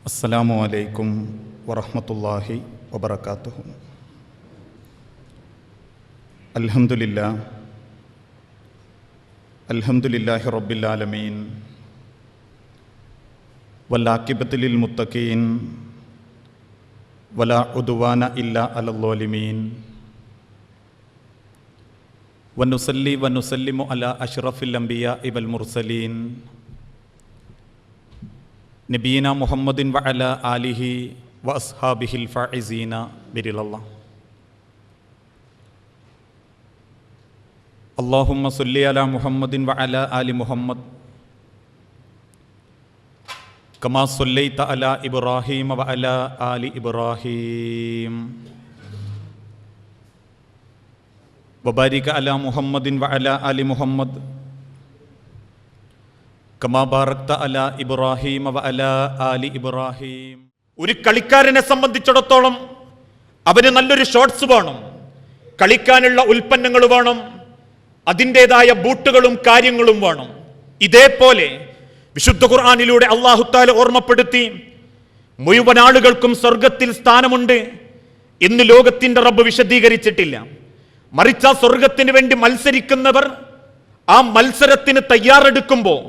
അസ്സലാമു അലൈക്കും വറഹ്മത്തുള്ളാഹി വബറകാതുഹു. അൽഹംദുലില്ലാഹി റബ്ബിൽ ആലമീൻ വൽആഖിബത്തു ലിൽ മുത്തഖീൻ വലാ ഉദ്വാന ഇല്ലാ അലൽ ളാലിമീൻ വനുസല്ലി വനുസല്ലിമു അലാ അഷ്റഫിൽ അംബിയാഇ വൽ മുർസലീൻ നബീന മുഹമ്മദിൻ വഅലാ ആലിഹി വഅസ്ഹാബിഹിൽ ഫായിസീന ബിറിളല്ലാഹ്. അല്ലാഹുമ്മ സ്വല്ലി അലാ മുഹമ്മദിൻ വഅലാ ആലി മുഹമ്മദ് കമാ സ്വല്ലൈത അലാ ഇബ്രാഹീമ വഅലാ ആലി ഇബ്രാഹീം വബാരിക അലാ മുഹമ്മദിൻ വഅലാ ആലി മുഹമ്മദ് കമാ ബാറക്ത അലാ ഇബ്രാഹീമ വഅലാ ആലി ഇബ്രാഹീം. ഒരു കളിക്കാരനെ സംബന്ധിച്ചിടത്തോളം അവന് നല്ലൊരു ഷോട്ട്സ് വേണം, കളിക്കാനുള്ള ഉൽപ്പന്നങ്ങൾ വേണം, അതിൻ്റെതായ ബൂട്ടുകളും കാര്യങ്ങളും വേണം. ഇതേപോലെ വിശുദ്ധ ഖുർആനിലൂടെ അല്ലാഹു തആല ഓർമ്മപ്പെടുത്തി, മുഴുവൻ ആളുകൾക്കും സ്വർഗത്തിൽ സ്ഥാനമുണ്ട് എന്ന് ലോകത്തിന്റെ റബ്ബ് വിശദീകരിച്ചിട്ടില്ല. മറിച്ച് ആ സ്വർഗത്തിന് വേണ്ടി മത്സരിക്കുന്നവർ ആ മത്സരത്തിന് തയ്യാറെടുക്കുമ്പോൾ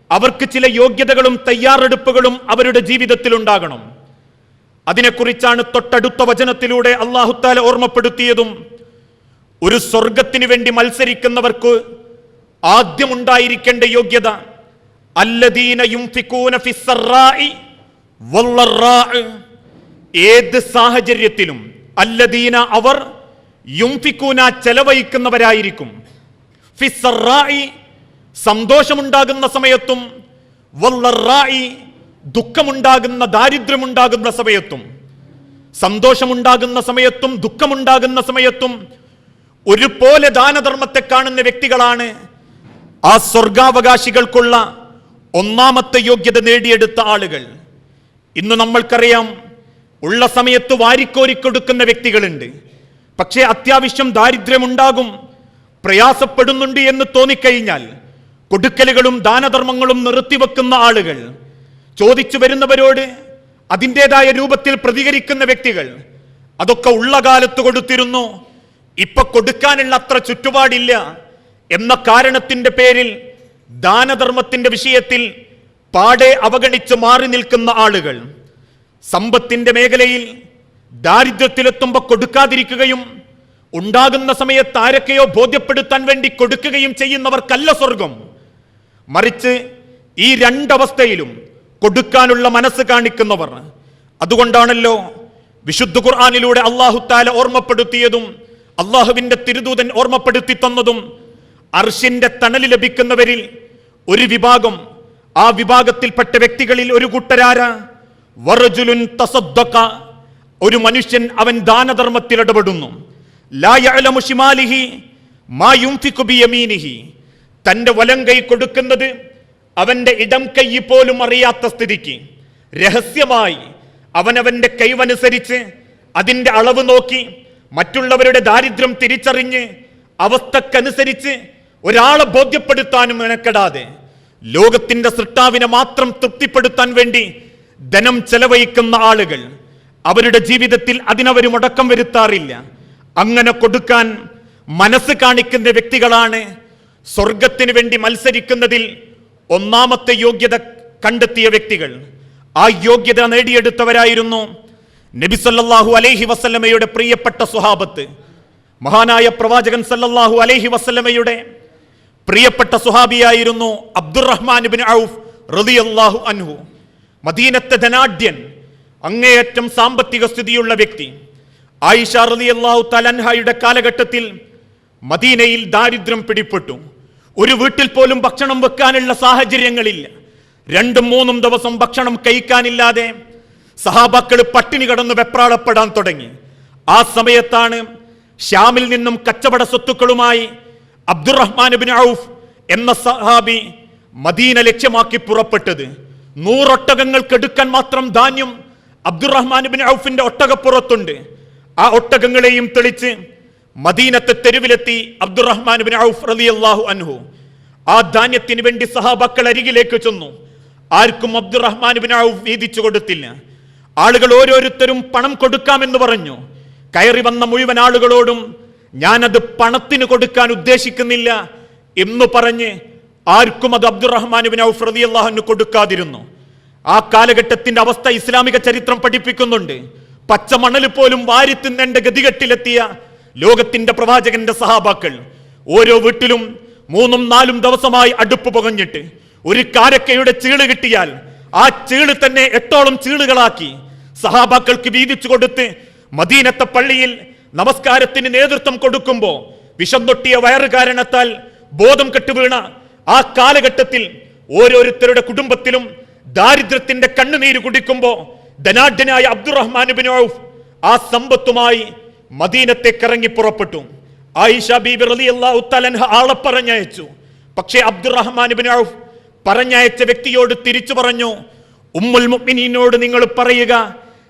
അവർക്ക് ചില യോഗ്യതകളും തയ്യാറെടുപ്പുകളും അവരുടെ ജീവിതത്തിൽ ഉണ്ടാകണം. അതിനെക്കുറിച്ചാണ് തൊട്ടടുത്ത വചനത്തിലൂടെ അല്ലാഹു തആല ഓർമ്മപ്പെടുത്തിയതും. ഒരു സ്വർഗത്തിന് വേണ്ടി മത്സരിക്കുന്നവർക്ക് ആദ്യമുണ്ടായിരിക്കേണ്ട യോഗ്യത അല്ലദീന യുംഫിഖൂന ഫിസ്സറാഇ വല്ലറാഇ. ഏത് സാഹചര്യത്തിലും അല്ലദീന അവർ യുംഫിഖൂന ചെലവഴിക്കുന്നവരായിരിക്കും, ഫിസ്സറാഇ സന്തോഷമുണ്ടാകുന്ന സമയത്തും, വല്ലറാഇ ദുഃഖമുണ്ടാകുന്ന ദാരിദ്ര്യമുണ്ടാകുന്ന സമയത്തും. സന്തോഷമുണ്ടാകുന്ന സമയത്തും ദുഃഖമുണ്ടാകുന്ന സമയത്തും ഒരുപോലെ ദാനധർമ്മത്തെ കാണുന്ന വ്യക്തികളാണ് ആ സ്വർഗാവകാശികൾക്കുള്ള ഒന്നാമത്തെ യോഗ്യത നേടിയെടുത്ത ആളുകൾ. ഇന്ന് നമ്മൾക്കറിയാം, ഉള്ള സമയത്ത് വാരിക്കോരിക്കൊടുക്കുന്ന വ്യക്തികളുണ്ട്. പക്ഷേ അത്യാവശ്യം ദാരിദ്ര്യമുണ്ടാകും, പ്രയാസപ്പെടുന്നുണ്ട് എന്ന് തോന്നിക്കഴിഞ്ഞാൽ കൊടുക്കലുകളും ദാനധർമ്മങ്ങളും നിർത്തിവെക്കുന്ന ആളുകൾ, ചോദിച്ചു വരുന്നവരോട് അതിൻ്റെതായ രൂപത്തിൽ പ്രതികരിക്കുന്ന വ്യക്തികൾ. അതൊക്കെ ഉള്ള കാലത്ത് കൊടുത്തിരുന്നു, ഇപ്പൊ കൊടുക്കാനുള്ള അത്ര ചുറ്റുപാടില്ല എന്ന കാരണത്തിന്റെ പേരിൽ ദാനധർമ്മത്തിന്റെ വിഷയത്തിൽ പാടെ അവഗണിച്ച് മാറി നിൽക്കുന്ന ആളുകൾ. സമ്പത്തിന്റെ മേഖലയിൽ ദാരിദ്ര്യത്തിലെത്തുമ്പോൾ കൊടുക്കാതിരിക്കുകയും ഉണ്ടാകുന്ന സമയത്ത് ആരൊക്കെയോ ബോധ്യപ്പെടുത്താൻ വേണ്ടി കൊടുക്കുകയും ചെയ്യുന്നവർക്കല്ല സ്വർഗം. മറിച്ച് ഈ രണ്ടവസ്ഥയിലും കൊടുക്കാനുള്ള മനസ്സ് കാണിക്കുന്നവർ. അതുകൊണ്ടാണല്ലോ വിശുദ്ധ ഖുർആനിലൂടെ അല്ലാഹു തആല ഓർമ്മപ്പെടുത്തിയതും അല്ലാഹുവിന്റെ തിരുദൂതൻ ഓർമ്മപ്പെടുത്തി തന്നതും അർശിന്റെ തണൽ ലഭിക്കുന്നവരിൽ ഒരു വിഭാഗം, ആ വിഭാഗത്തിൽപ്പെട്ട വ്യക്തികളിൽ ഒരു കൂട്ടരാര വറജുലുൻ തസദ്ദഖ, ഒരു മനുഷ്യൻ അവൻ ദാനധർമ്മത്തിൽ ഇടപെടുന്നു. ലാ യഅലമു ശിമാലിഹി മാ യുൻഫിഖു ബിയമീനിഹി, തന്റെ വലം കൈ കൊടുക്കുന്നത് അവന്റെ ഇടം കൈ പോലും അറിയാത്ത സ്ഥിതിക്ക് രഹസ്യമായി അവനവന്റെ കൈവനുസരിച്ച് അതിന്റെ അളവ് നോക്കി മറ്റുള്ളവരുടെ ദാരിദ്ര്യം തിരിച്ചറിഞ്ഞ് അവസ്ഥക്കനുസരിച്ച് ഒരാളെ ബോധ്യപ്പെടുത്താനും മെനക്കെടാതെ ലോകത്തിന്റെ സൃഷ്ടാവിനെ മാത്രം തൃപ്തിപ്പെടുത്താൻ വേണ്ടി ധനം ചെലവഴിക്കുന്ന ആളുകൾ, അവരുടെ ജീവിതത്തിൽ അതിനവർ മുടക്കം വരുത്താറില്ല. അങ്ങനെ കൊടുക്കാൻ മനസ്സ് കാണിക്കുന്ന വ്യക്തികളാണ് സ്വർഗത്തിന് വേണ്ടി മത്സരിക്കുന്നതിൽ ഒന്നാമത്തെ യോഗ്യത കണ്ടെത്തിയ വ്യക്തികൾ. ആ യോഗ്യത നേടിയെടുത്തവരായിരുന്നു നബി സല്ലല്ലാഹു അലൈഹി വസല്ലമയുടെ പ്രിയപ്പെട്ട സ്വഹാബത്ത്. മഹാനായ പ്രവാചകൻ സല്ലല്ലാഹു അലൈഹി വസല്ലമയുടെ പ്രിയപ്പെട്ട സ്വഹാബിയായിരുന്നു അബ്ദുറഹ്മാൻ ഇബ്നു ഔഫ് റളിയല്ലാഹു അൻഹു. മദീനത്തെ ധനാഢ്യൻ, അങ്ങേയറ്റം സാമ്പത്തിക സ്ഥിതിയുള്ള വ്യക്തി. ആയിഷ റളിയല്ലാഹു തആല അൻഹയുടെ കാലഘട്ടത്തിൽ മദീനയിൽ ദാരിദ്ര്യം പിടിപെട്ടു. ഒരു വീട്ടിൽ പോലും ഭക്ഷണം വെക്കാനുള്ള സാഹചര്യങ്ങളില്ല. 2-3 ദിവസം ഭക്ഷണം കഴിക്കാനില്ലാതെ സഹാബാക്കൾ പട്ടിണി കിടന്ന് വെപ്രാളപ്പെടാൻ തുടങ്ങി. ആ സമയത്താണ് ഷ്യാമിൽ നിന്നും കച്ചവട സ്വത്തുക്കളുമായി അബ്ദുറഹ്മാൻ ഇബ്നു ഔഫ് എന്ന സഹാബി മദീന ലക്ഷ്യമാക്കി പുറപ്പെട്ടത്. 100 ഒട്ടകങ്ങൾക്ക് എടുക്കാൻ മാത്രം ധാന്യം അബ്ദുറഹ്മാൻ ഇബ്നു ഔഫിന്റെ ഒട്ടകപ്പുറത്തുണ്ട്. ആ ഒട്ടകങ്ങളെയും തെളിച്ച് മദീനത്തെ തെരുവിലെത്തി അബ്ദുറഹ്മാൻ ഇബ്നു ഔഫ് റളിയല്ലാഹു അൻഹു. ആ ധാന്യത്തിന് വേണ്ടി സഹാബാക്കൾ അരികിലേക്ക് ചെന്നു. ആർക്കും അബ്ദുറഹ്മാൻ ഇബ്നു ഔഫ് വീതിച്ചു കൊടുത്തില്ല. ആളുകൾ ഓരോരുത്തരും പണം കൊടുക്കാമെന്ന് പറഞ്ഞു. കയറി വന്ന മുഴുവൻ ആളുകളോടും ഞാനത് പണത്തിന് കൊടുക്കാൻ ഉദ്ദേശിക്കുന്നില്ല എന്ന് പറഞ്ഞ് ആർക്കും അത് അബ്ദുറഹ്മാൻ ഇബ്നു ഔഫ് റളിയല്ലാഹു അൻഹു കൊടുക്കാതിരുന്നു. ആ കാലഘട്ടത്തിന്റെ അവസ്ഥ ഇസ്ലാമിക ചരിത്രം പഠിപ്പിക്കുന്നുണ്ട്. പച്ചമണൽ പോലും വാരി തിന്നേണ്ട ഗതികെട്ടിലെത്തിയ ലോകത്തിന്റെ പ്രവാചകന്റെ സഹാബാക്കൾ ഓരോ വീട്ടിലും 3-4 ദിവസമായി അടുപ്പ് പുകഞ്ഞിട്ട് ഒരു കാരക്കയുടെ ചീള് കിട്ടിയാൽ ആ ചീള് തന്നെ 8ഓളം ചീളുകളാക്കി സഹാബാക്കൾക്ക് വീതിച്ചു കൊടുത്ത് മദീനത്തെ പള്ളിയിൽ നമസ്കാരത്തിന് നേതൃത്വം കൊടുക്കുമ്പോ വിഷംതൊട്ടിയ വയറ് കാരണത്താൽ ബോധം കെട്ടുവീണ ആ കാലഘട്ടത്തിൽ ഓരോരുത്തരുടെ കുടുംബത്തിലും ദാരിദ്ര്യത്തിന്റെ കണ്ണുനീര് കുടിക്കുമ്പോ ധനാഢ്യനായ അബ്ദുറഹ്മാൻ ഇബ്നു ഔഫ് ആ സമ്പത്തുമായി മദീനത്തേക്ക് ഇറങ്ങി പുറപ്പെട്ടു. ആയിഷ ബീബി റളിയല്ലാഹു തആല അൻഹ ആളെ പറഞ്ഞയച്ചു. പക്ഷേ അബ്ദുറഹ്മാൻ ഇബ്നു ഔഫ് പറഞ്ഞയച്ച വ്യക്തിയോട് തിരിച്ചു പറഞ്ഞു, ഉമ്മുൽ മുഅ്മിനീനോട് നിങ്ങൾ പറയുക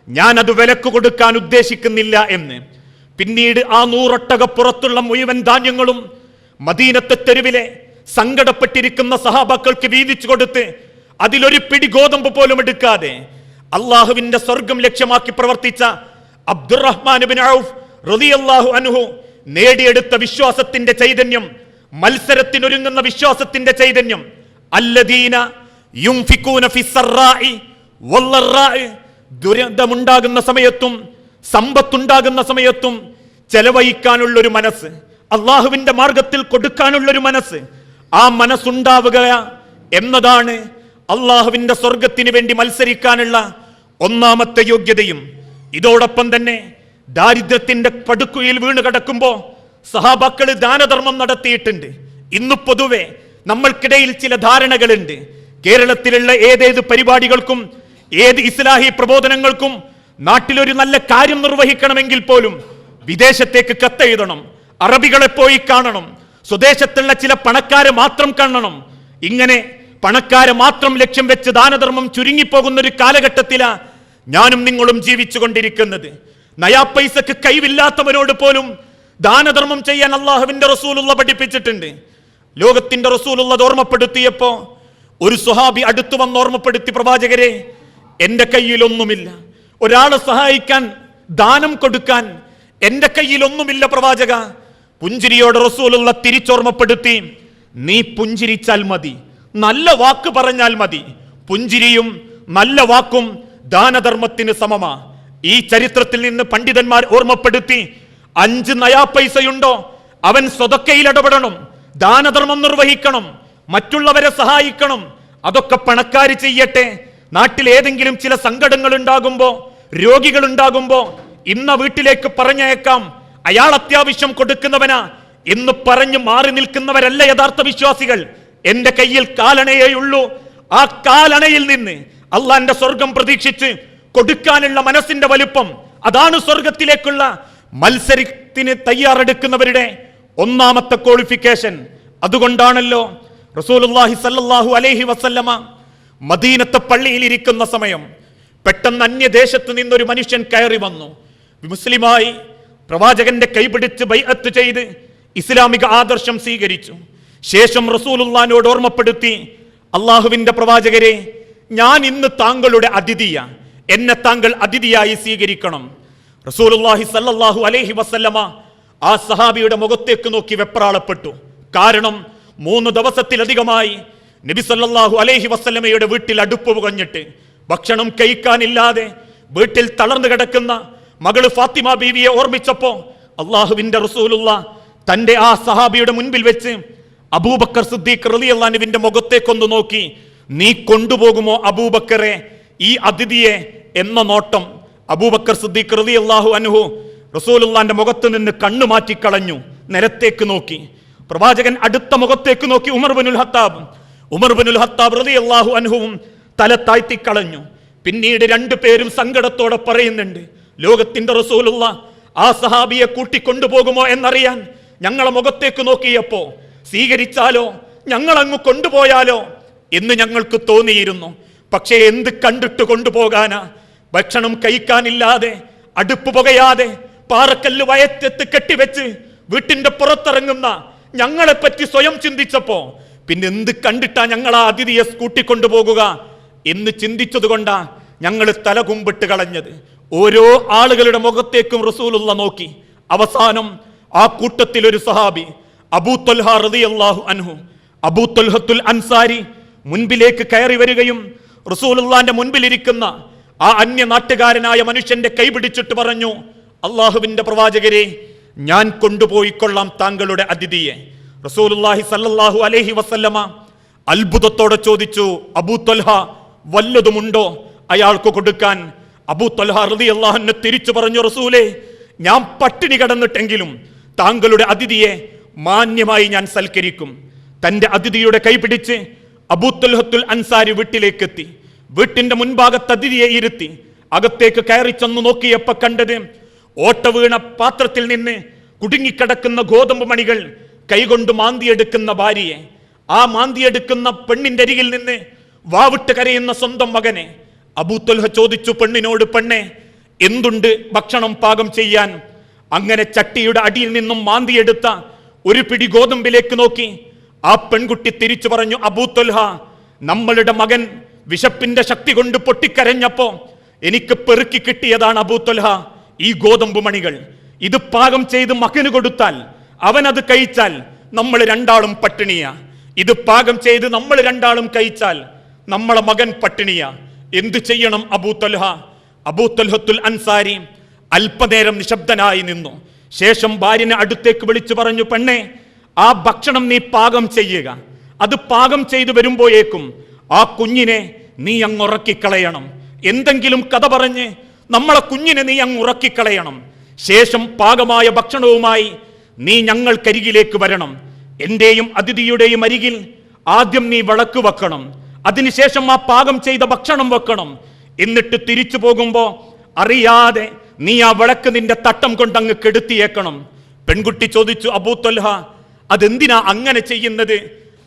ഞാൻ അത് വിലക്ക് കൊടുക്കാൻ ഉദ്ദേശിക്കുന്നില്ല എന്ന്. പിന്നീട് ആ 100 ഒട്ടകപ്പുറത്തുള്ള മുഴുവൻ ധാന്യങ്ങളും മദീനത്തെ തെരുവിലെ സങ്കടപ്പെട്ടിരിക്കുന്ന സഹാബാക്കൾക്ക് വീതിച്ചു കൊടുത്ത് അതിലൊരു പിടി ഗോതമ്പ് പോലും എടുക്കാതെ അള്ളാഹുവിന്റെ സ്വർഗം ലക്ഷ്യമാക്കി പ്രവർത്തിച്ച അബ്ദുറഹ്മാൻ ഇബ്നു ഔഫ് റളിയല്ലാഹു അൻഹു നേടിയെടുത്ത വിശ്വാസത്തിന്റെ ചൈതന്യം, മത്സരത്തിനൊരുങ്ങുന്ന വിശ്വാസത്തിന്റെ ചൈതന്യം, അല്ലദീന യുംഫിഖൂന ഫിസ്സറാഇ വല്ലറാഇ, ദുരന്തമുണ്ടാകുന്ന സമയത്തും സമ്പത്തുണ്ടാകുന്ന സമയത്തും ചെലവഴിക്കാനുള്ളൊരു മനസ്സ്, അള്ളാഹുവിന്റെ മാർഗത്തിൽ കൊടുക്കാനുള്ളൊരു മനസ്സ്, ആ മനസ്സുണ്ടാവുക എന്നതാണ് അള്ളാഹുവിന്റെ സ്വർഗത്തിന് വേണ്ടി മത്സരിക്കാനുള്ള ഒന്നാമത്തെ യോഗ്യതയും. ഇതോടൊപ്പം തന്നെ ദാരിദ്ര്യത്തിന്റെ പടുക്കുയിൽ വീണ് കിടക്കുമ്പോ സഹാബാക്കള് ദാനധർമ്മം നടത്തിയിട്ടുണ്ട്. ഇന്ന് പൊതുവെ നമ്മൾക്കിടയിൽ ചില ധാരണകളുണ്ട്. കേരളത്തിലുള്ള ഏതേത് പരിപാടികൾക്കും ഏത് ഇസ്ലാഹി പ്രബോധനങ്ങൾക്കും നാട്ടിലൊരു നല്ല കാര്യം നിർവഹിക്കണമെങ്കിൽ പോലും വിദേശത്തേക്ക് കത്തെഴുതണം, അറബികളെ പോയി കാണണം, സ്വദേശത്തുള്ള ചില പണക്കാരെ മാത്രം കാണണം. ഇങ്ങനെ പണക്കാരെ മാത്രം ലക്ഷ്യം വെച്ച് ദാനധർമ്മം ചുരുങ്ങിപ്പോകുന്ന ഒരു കാലഘട്ടത്തിലാ ഞാനും നിങ്ങളും ജീവിച്ചു കൊണ്ടിരിക്കുന്നത്. നയാ പൈസക്ക് കൈവില്ലാത്തവരോട് പോലും ദാനധർമ്മം ചെയ്യാൻ അള്ളാഹുവിന്റെ റസൂലുള്ള പഠിപ്പിച്ചിട്ടുണ്ട്. ലോകത്തിന്റെ റസൂലുള്ള ഓർമ്മപ്പെടുത്തിയപ്പോ ഒരു സ്വഹാബി അടുത്തു വന്ന് ഓർമ്മപ്പെടുത്തി, പ്രവാചകരെ എന്റെ കയ്യിലൊന്നുമില്ല, ഒരാളെ സഹായിക്കാൻ ദാനം കൊടുക്കാൻ എന്റെ കയ്യിലൊന്നുമില്ല പ്രവാചക. പുഞ്ചിരിയോട് റസൂലുള്ള തിരിച്ചോർമ്മപ്പെടുത്തി, നീ പുഞ്ചിരിച്ചാൽ മതി, നല്ല വാക്ക് പറഞ്ഞാൽ മതി. പുഞ്ചിരിയും നല്ല വാക്കും ദാനധർമ്മത്തിന് സമമാ. ഈ ചരിത്രത്തിൽ നിന്ന് പണ്ഡിതന്മാർ ഓർമ്മപ്പെടുത്തി, 5 നയാ പൈസയുണ്ടോ അവൻ സ്വതക്കയിൽ ഇടപെടണം, ദാനധർമ്മം നിർവഹിക്കണം, മറ്റുള്ളവരെ സഹായിക്കണം. അതൊക്കെ പണക്കാര് ചെയ്യട്ടെ. നാട്ടിൽ ഏതെങ്കിലും ചില സങ്കടങ്ങൾ ഉണ്ടാകുമ്പോ, രോഗികൾ ഉണ്ടാകുമ്പോ ഇന്ന വീട്ടിലേക്ക് പറഞ്ഞയക്കാം, അയാൾ അത്യാവശ്യം കൊടുക്കുന്നവനാ എന്ന് പറഞ്ഞു മാറി നിൽക്കുന്നവരല്ല യഥാർത്ഥ വിശ്വാസികൾ. എന്റെ കയ്യിൽ കാലണയേയുള്ളൂ, ആ കാലണയിൽ നിന്ന് അള്ളാന്റെ സ്വർഗം പ്രതീക്ഷിച്ച് കൊടുക്കാനുള്ള മനസ്സിന്റെ വലുപ്പം, അതാണ് സ്വർഗത്തിലേക്കുള്ള മത്സരത്തിന് തയ്യാറെടുക്കുന്നവരുടെ ഒന്നാമത്തെ ക്വാളിഫിക്കേഷൻ. അതുകൊണ്ടാണല്ലോ റസൂലുള്ളാഹി സ്വല്ലല്ലാഹു അലൈഹി വസല്ലമ മദീനത്തെ പള്ളിയിൽ ഇരിക്കുന്ന സമയം പെട്ടെന്ന് അന്യദേശത്ത് നിന്നൊരു മനുഷ്യൻ കയറി വന്നു. മുസ്ലിമായി പ്രവാചകന്റെ കൈപിടിച്ച് ബൈഅത്ത് ചെയ്ത് ഇസ്ലാമിക ആദർശം സ്വീകരിച്ചു. ശേഷം റസൂലുള്ളാഹിനോട് ഓർമ്മപ്പെടുത്തി, അള്ളാഹുവിന്റെ പ്രവാചകരെ, ഞാൻ ഇന്ന് താങ്കളുടെ അതിഥിയാ, എന്നെ താങ്കൾ അതിഥിയായി സ്വീകരിക്കണം. റസൂലുള്ളാഹി സ്വല്ലല്ലാഹു അലൈഹി വസല്ലമ ആ സഹാബിയുടെ മുഖത്തേക്ക് നോക്കി വെപ്രാളപ്പെട്ടു. കാരണം 3 ദിവസത്തിലധികമായി നബി സല്ലല്ലാഹു അലൈഹി വസല്ലമയുടെ വീട്ടിൽ അടുപ്പ് പുകഞ്ഞിട്ട് ഭക്ഷണം കഴിക്കാനില്ലാതെ വീട്ടിൽ തളർന്നു കിടക്കുന്ന മകള് ഫാത്തിമ ബീവിയെ ഓർമ്മിച്ചപ്പോ അള്ളാഹുവിന്റെ റസൂലുള്ള തന്റെ ആ സഹാബിയുടെ മുൻപിൽ വെച്ച് അബൂബക്കർ സിദ്ദീഖ് റളിയല്ലാഹു അൻഹുവിന്റെ മുഖത്തേക്കൊന്ന് നോക്കി, നീ കൊണ്ടുപോകുമോ അബൂബക്കറെ ഈ അതിഥിയെ എന്ന നോട്ടം. അബൂബക്കർ സിദ്ദീഖ് റളിയല്ലാഹു അൻഹു റസൂലുള്ളാന്റെ മുഖത്ത് നിന്ന് കണ്ണു മാറ്റിക്കളഞ്ഞു, നിലത്തേക്ക് നോക്കി. പ്രവാചകൻ അടുത്ത മുഖത്തേക്ക് നോക്കി ഉമർ ബിനുൽ ഹത്താബ് റളിയല്ലാഹു അൻഹുവും തല താഴ്ത്തിക്കളഞ്ഞു. പിന്നീട് 2 പേരും സങ്കടത്തോടെ പറയുന്നുണ്ട്, ലോകത്തിന്റെ റസൂലുള്ള ആ സഹാബിയെ കൂട്ടിക്കൊണ്ടുപോകുമോ എന്നറിയാൻ ഞങ്ങളെ മുഖത്തേക്ക് നോക്കിയപ്പോ സ്വീകരിച്ചാലോ ഞങ്ങളങ്ങ് കൊണ്ടുപോയാലോ എന്ന് ഞങ്ങൾക്ക് തോന്നിയിരുന്നു. പക്ഷേ എന്ത് കണ്ടിട്ട് കൊണ്ടുപോകാനാ? ഭക്ഷണം കഴിക്കാനില്ലാതെ, അടുപ്പ് പുകയാതെ, പാറക്കല്ല് വയറ്റത്ത് കെട്ടിവെച്ച് വീട്ടിന്റെ പുറത്തിറങ്ങുന്ന ഞങ്ങളെപ്പറ്റി സ്വയം ചിന്തിച്ചപ്പോ പിന്നെ എന്ത് കണ്ടിട്ടാ ഞങ്ങൾ ആ അതിഥിയെ കൂട്ടിക്കൊണ്ടുപോകുക എന്ന് ചിന്തിച്ചതുകൊണ്ടാ ഞങ്ങൾ തല കുമ്പിട്ട് കളഞ്ഞത്. ഓരോ ആളുകളുടെ മുഖത്തേക്കും റസൂലുള്ള നോക്കി. അവസാനം ആ കൂട്ടത്തിൽ ഒരു സഹാബി അബൂ ത്വൽഹ റളിയല്ലാഹു അൻഹു, അബൂ ത്വൽഹത്തുൽ അൻസാരി മുൻപിലേക്ക് കയറി വരികയും റസൂലുള്ളാന്റെ മുൻപിലിരിക്കുന്ന ആ അന്യ നാട്ടുകാരനായ മനുഷ്യന്റെ കൈ പിടിച്ചിട്ട് പറഞ്ഞു, അള്ളാഹുവിന്റെ പ്രവാചകരെ, ഞാൻ കൊണ്ടുപോയിക്കൊള്ളാം താങ്കളുടെ അതിഥിയെ. റസൂലുള്ളാഹി സല്ലല്ലാഹു അലൈഹി വസല്ലമ അത്ഭുതത്തോടെ ചോദിച്ചു, അബൂ ത്വൽഹ വല്ലതുമുണ്ടോ അയാൾക്ക് കൊടുക്കാൻ? അബൂ ത്വൽഹ റളിയല്ലാഹു അൻഹു തിരിച്ചു പറഞ്ഞു, റസൂലേ, ഞാൻ പട്ടിണി കിടന്നിട്ടെങ്കിലും താങ്കളുടെ അതിഥിയെ മാന്യമായി ഞാൻ സൽക്കരിക്കും. തന്റെ അതിഥിയുടെ കൈ പിടിച്ച് അബൂ ത്വൽഹത്തുൽ അൻസാരി വീട്ടിലേക്കെത്തി. വീട്ടിന്റെ മുൻഭാഗത്ത് അതിഥിയെ ഇരുത്തി അകത്തേക്ക് കയറി ചെന്ന് നോക്കിയപ്പോ കണ്ടത് ഓട്ട വീണ പാത്രത്തിൽ നിന്ന് കുടുങ്ങിക്കിടക്കുന്ന ഗോതമ്പ് മണികൾ കൈകൊണ്ട് മാന്തിയെടുക്കുന്ന ഭാര്യയെ, ആ മാന്തിയെടുക്കുന്ന പെണ്ണിന്റെ അരികിൽ നിന്ന് വാവിട്ട് കരയുന്ന സ്വന്തം മകനെ. അബൂ ത്വൽഹ ചോദിച്ചു പെണ്ണിനോട്, പെണ്ണെ, എന്തുണ്ട് ഭക്ഷണം പാകം ചെയ്യാൻ? അങ്ങനെ ചട്ടിയുടെ അടിയിൽ നിന്നും മാന്തിയെടുത്ത ഒരു പിടി ഗോതമ്പിലേക്ക് നോക്കി ആ പെൺകുട്ടി തിരിച്ചു പറഞ്ഞു, അബൂ ത്വൽഹ, നമ്മളുടെ മകൻ വിശപ്പിന്റെ ശക്തി കൊണ്ട് പൊട്ടിക്കരഞ്ഞപ്പോ എനിക്ക് പെറുക്കി കിട്ടിയതാണ് അബൂ ത്വൽഹ ഈ ഗോതമ്പ് മണികൾ. ഇത് പാകം ചെയ്ത് മകന് കൊടുത്താൽ അവനത് കഴിച്ചാൽ നമ്മൾ രണ്ടാളും പട്ടിണിയാ. ഇത് പാകം ചെയ്ത് നമ്മൾ രണ്ടാളും കഴിച്ചാൽ നമ്മളെ മകൻ പട്ടിണിയാ. എന്തു ചെയ്യണം അബൂ ത്വൽഹ? അബൂ ത്വൽഹത്തുൽ അൻസാരി അല്പനേരം നിശബ്ദനായി നിന്നു. ശേഷം ഭാര്യനെ അടുത്തേക്ക് വിളിച്ചു പറഞ്ഞു, പെണ്ണെ, ആ ഭക്ഷണം നീ പാകം ചെയ്യുക. അത് പാകം ചെയ്തു വരുമ്പോഴേക്കും ആ കുഞ്ഞിനെ നീ അങ്ങ് ഉറക്കിക്കളയണം. എന്തെങ്കിലും കഥ പറഞ്ഞ് നമ്മളെ കുഞ്ഞിനെ നീ അങ്ങ് ഉറക്കിക്കളയണം. ശേഷം പാകമായ ഭക്ഷണവുമായി നീ ഞങ്ങൾക്കരികിലേക്ക് വരണം. എന്റെയും അതിഥിയുടെയും അരികിൽ ആദ്യം നീ വിളക്ക് വെക്കണം. അതിനുശേഷം ആ പാകം ചെയ്ത ഭക്ഷണം വെക്കണം. എന്നിട്ട് തിരിച്ചു പോകുമ്പോ അറിയാതെ നീ ആ വിളക്ക് നിന്റെ തട്ടം കൊണ്ടങ്ങ് കെടുത്തിയേക്കണം. പെൺകുട്ടി ചോദിച്ചു, അബൂ ത്വൽഹ, അതെന്തിനാ അങ്ങനെ ചെയ്യുന്നത്?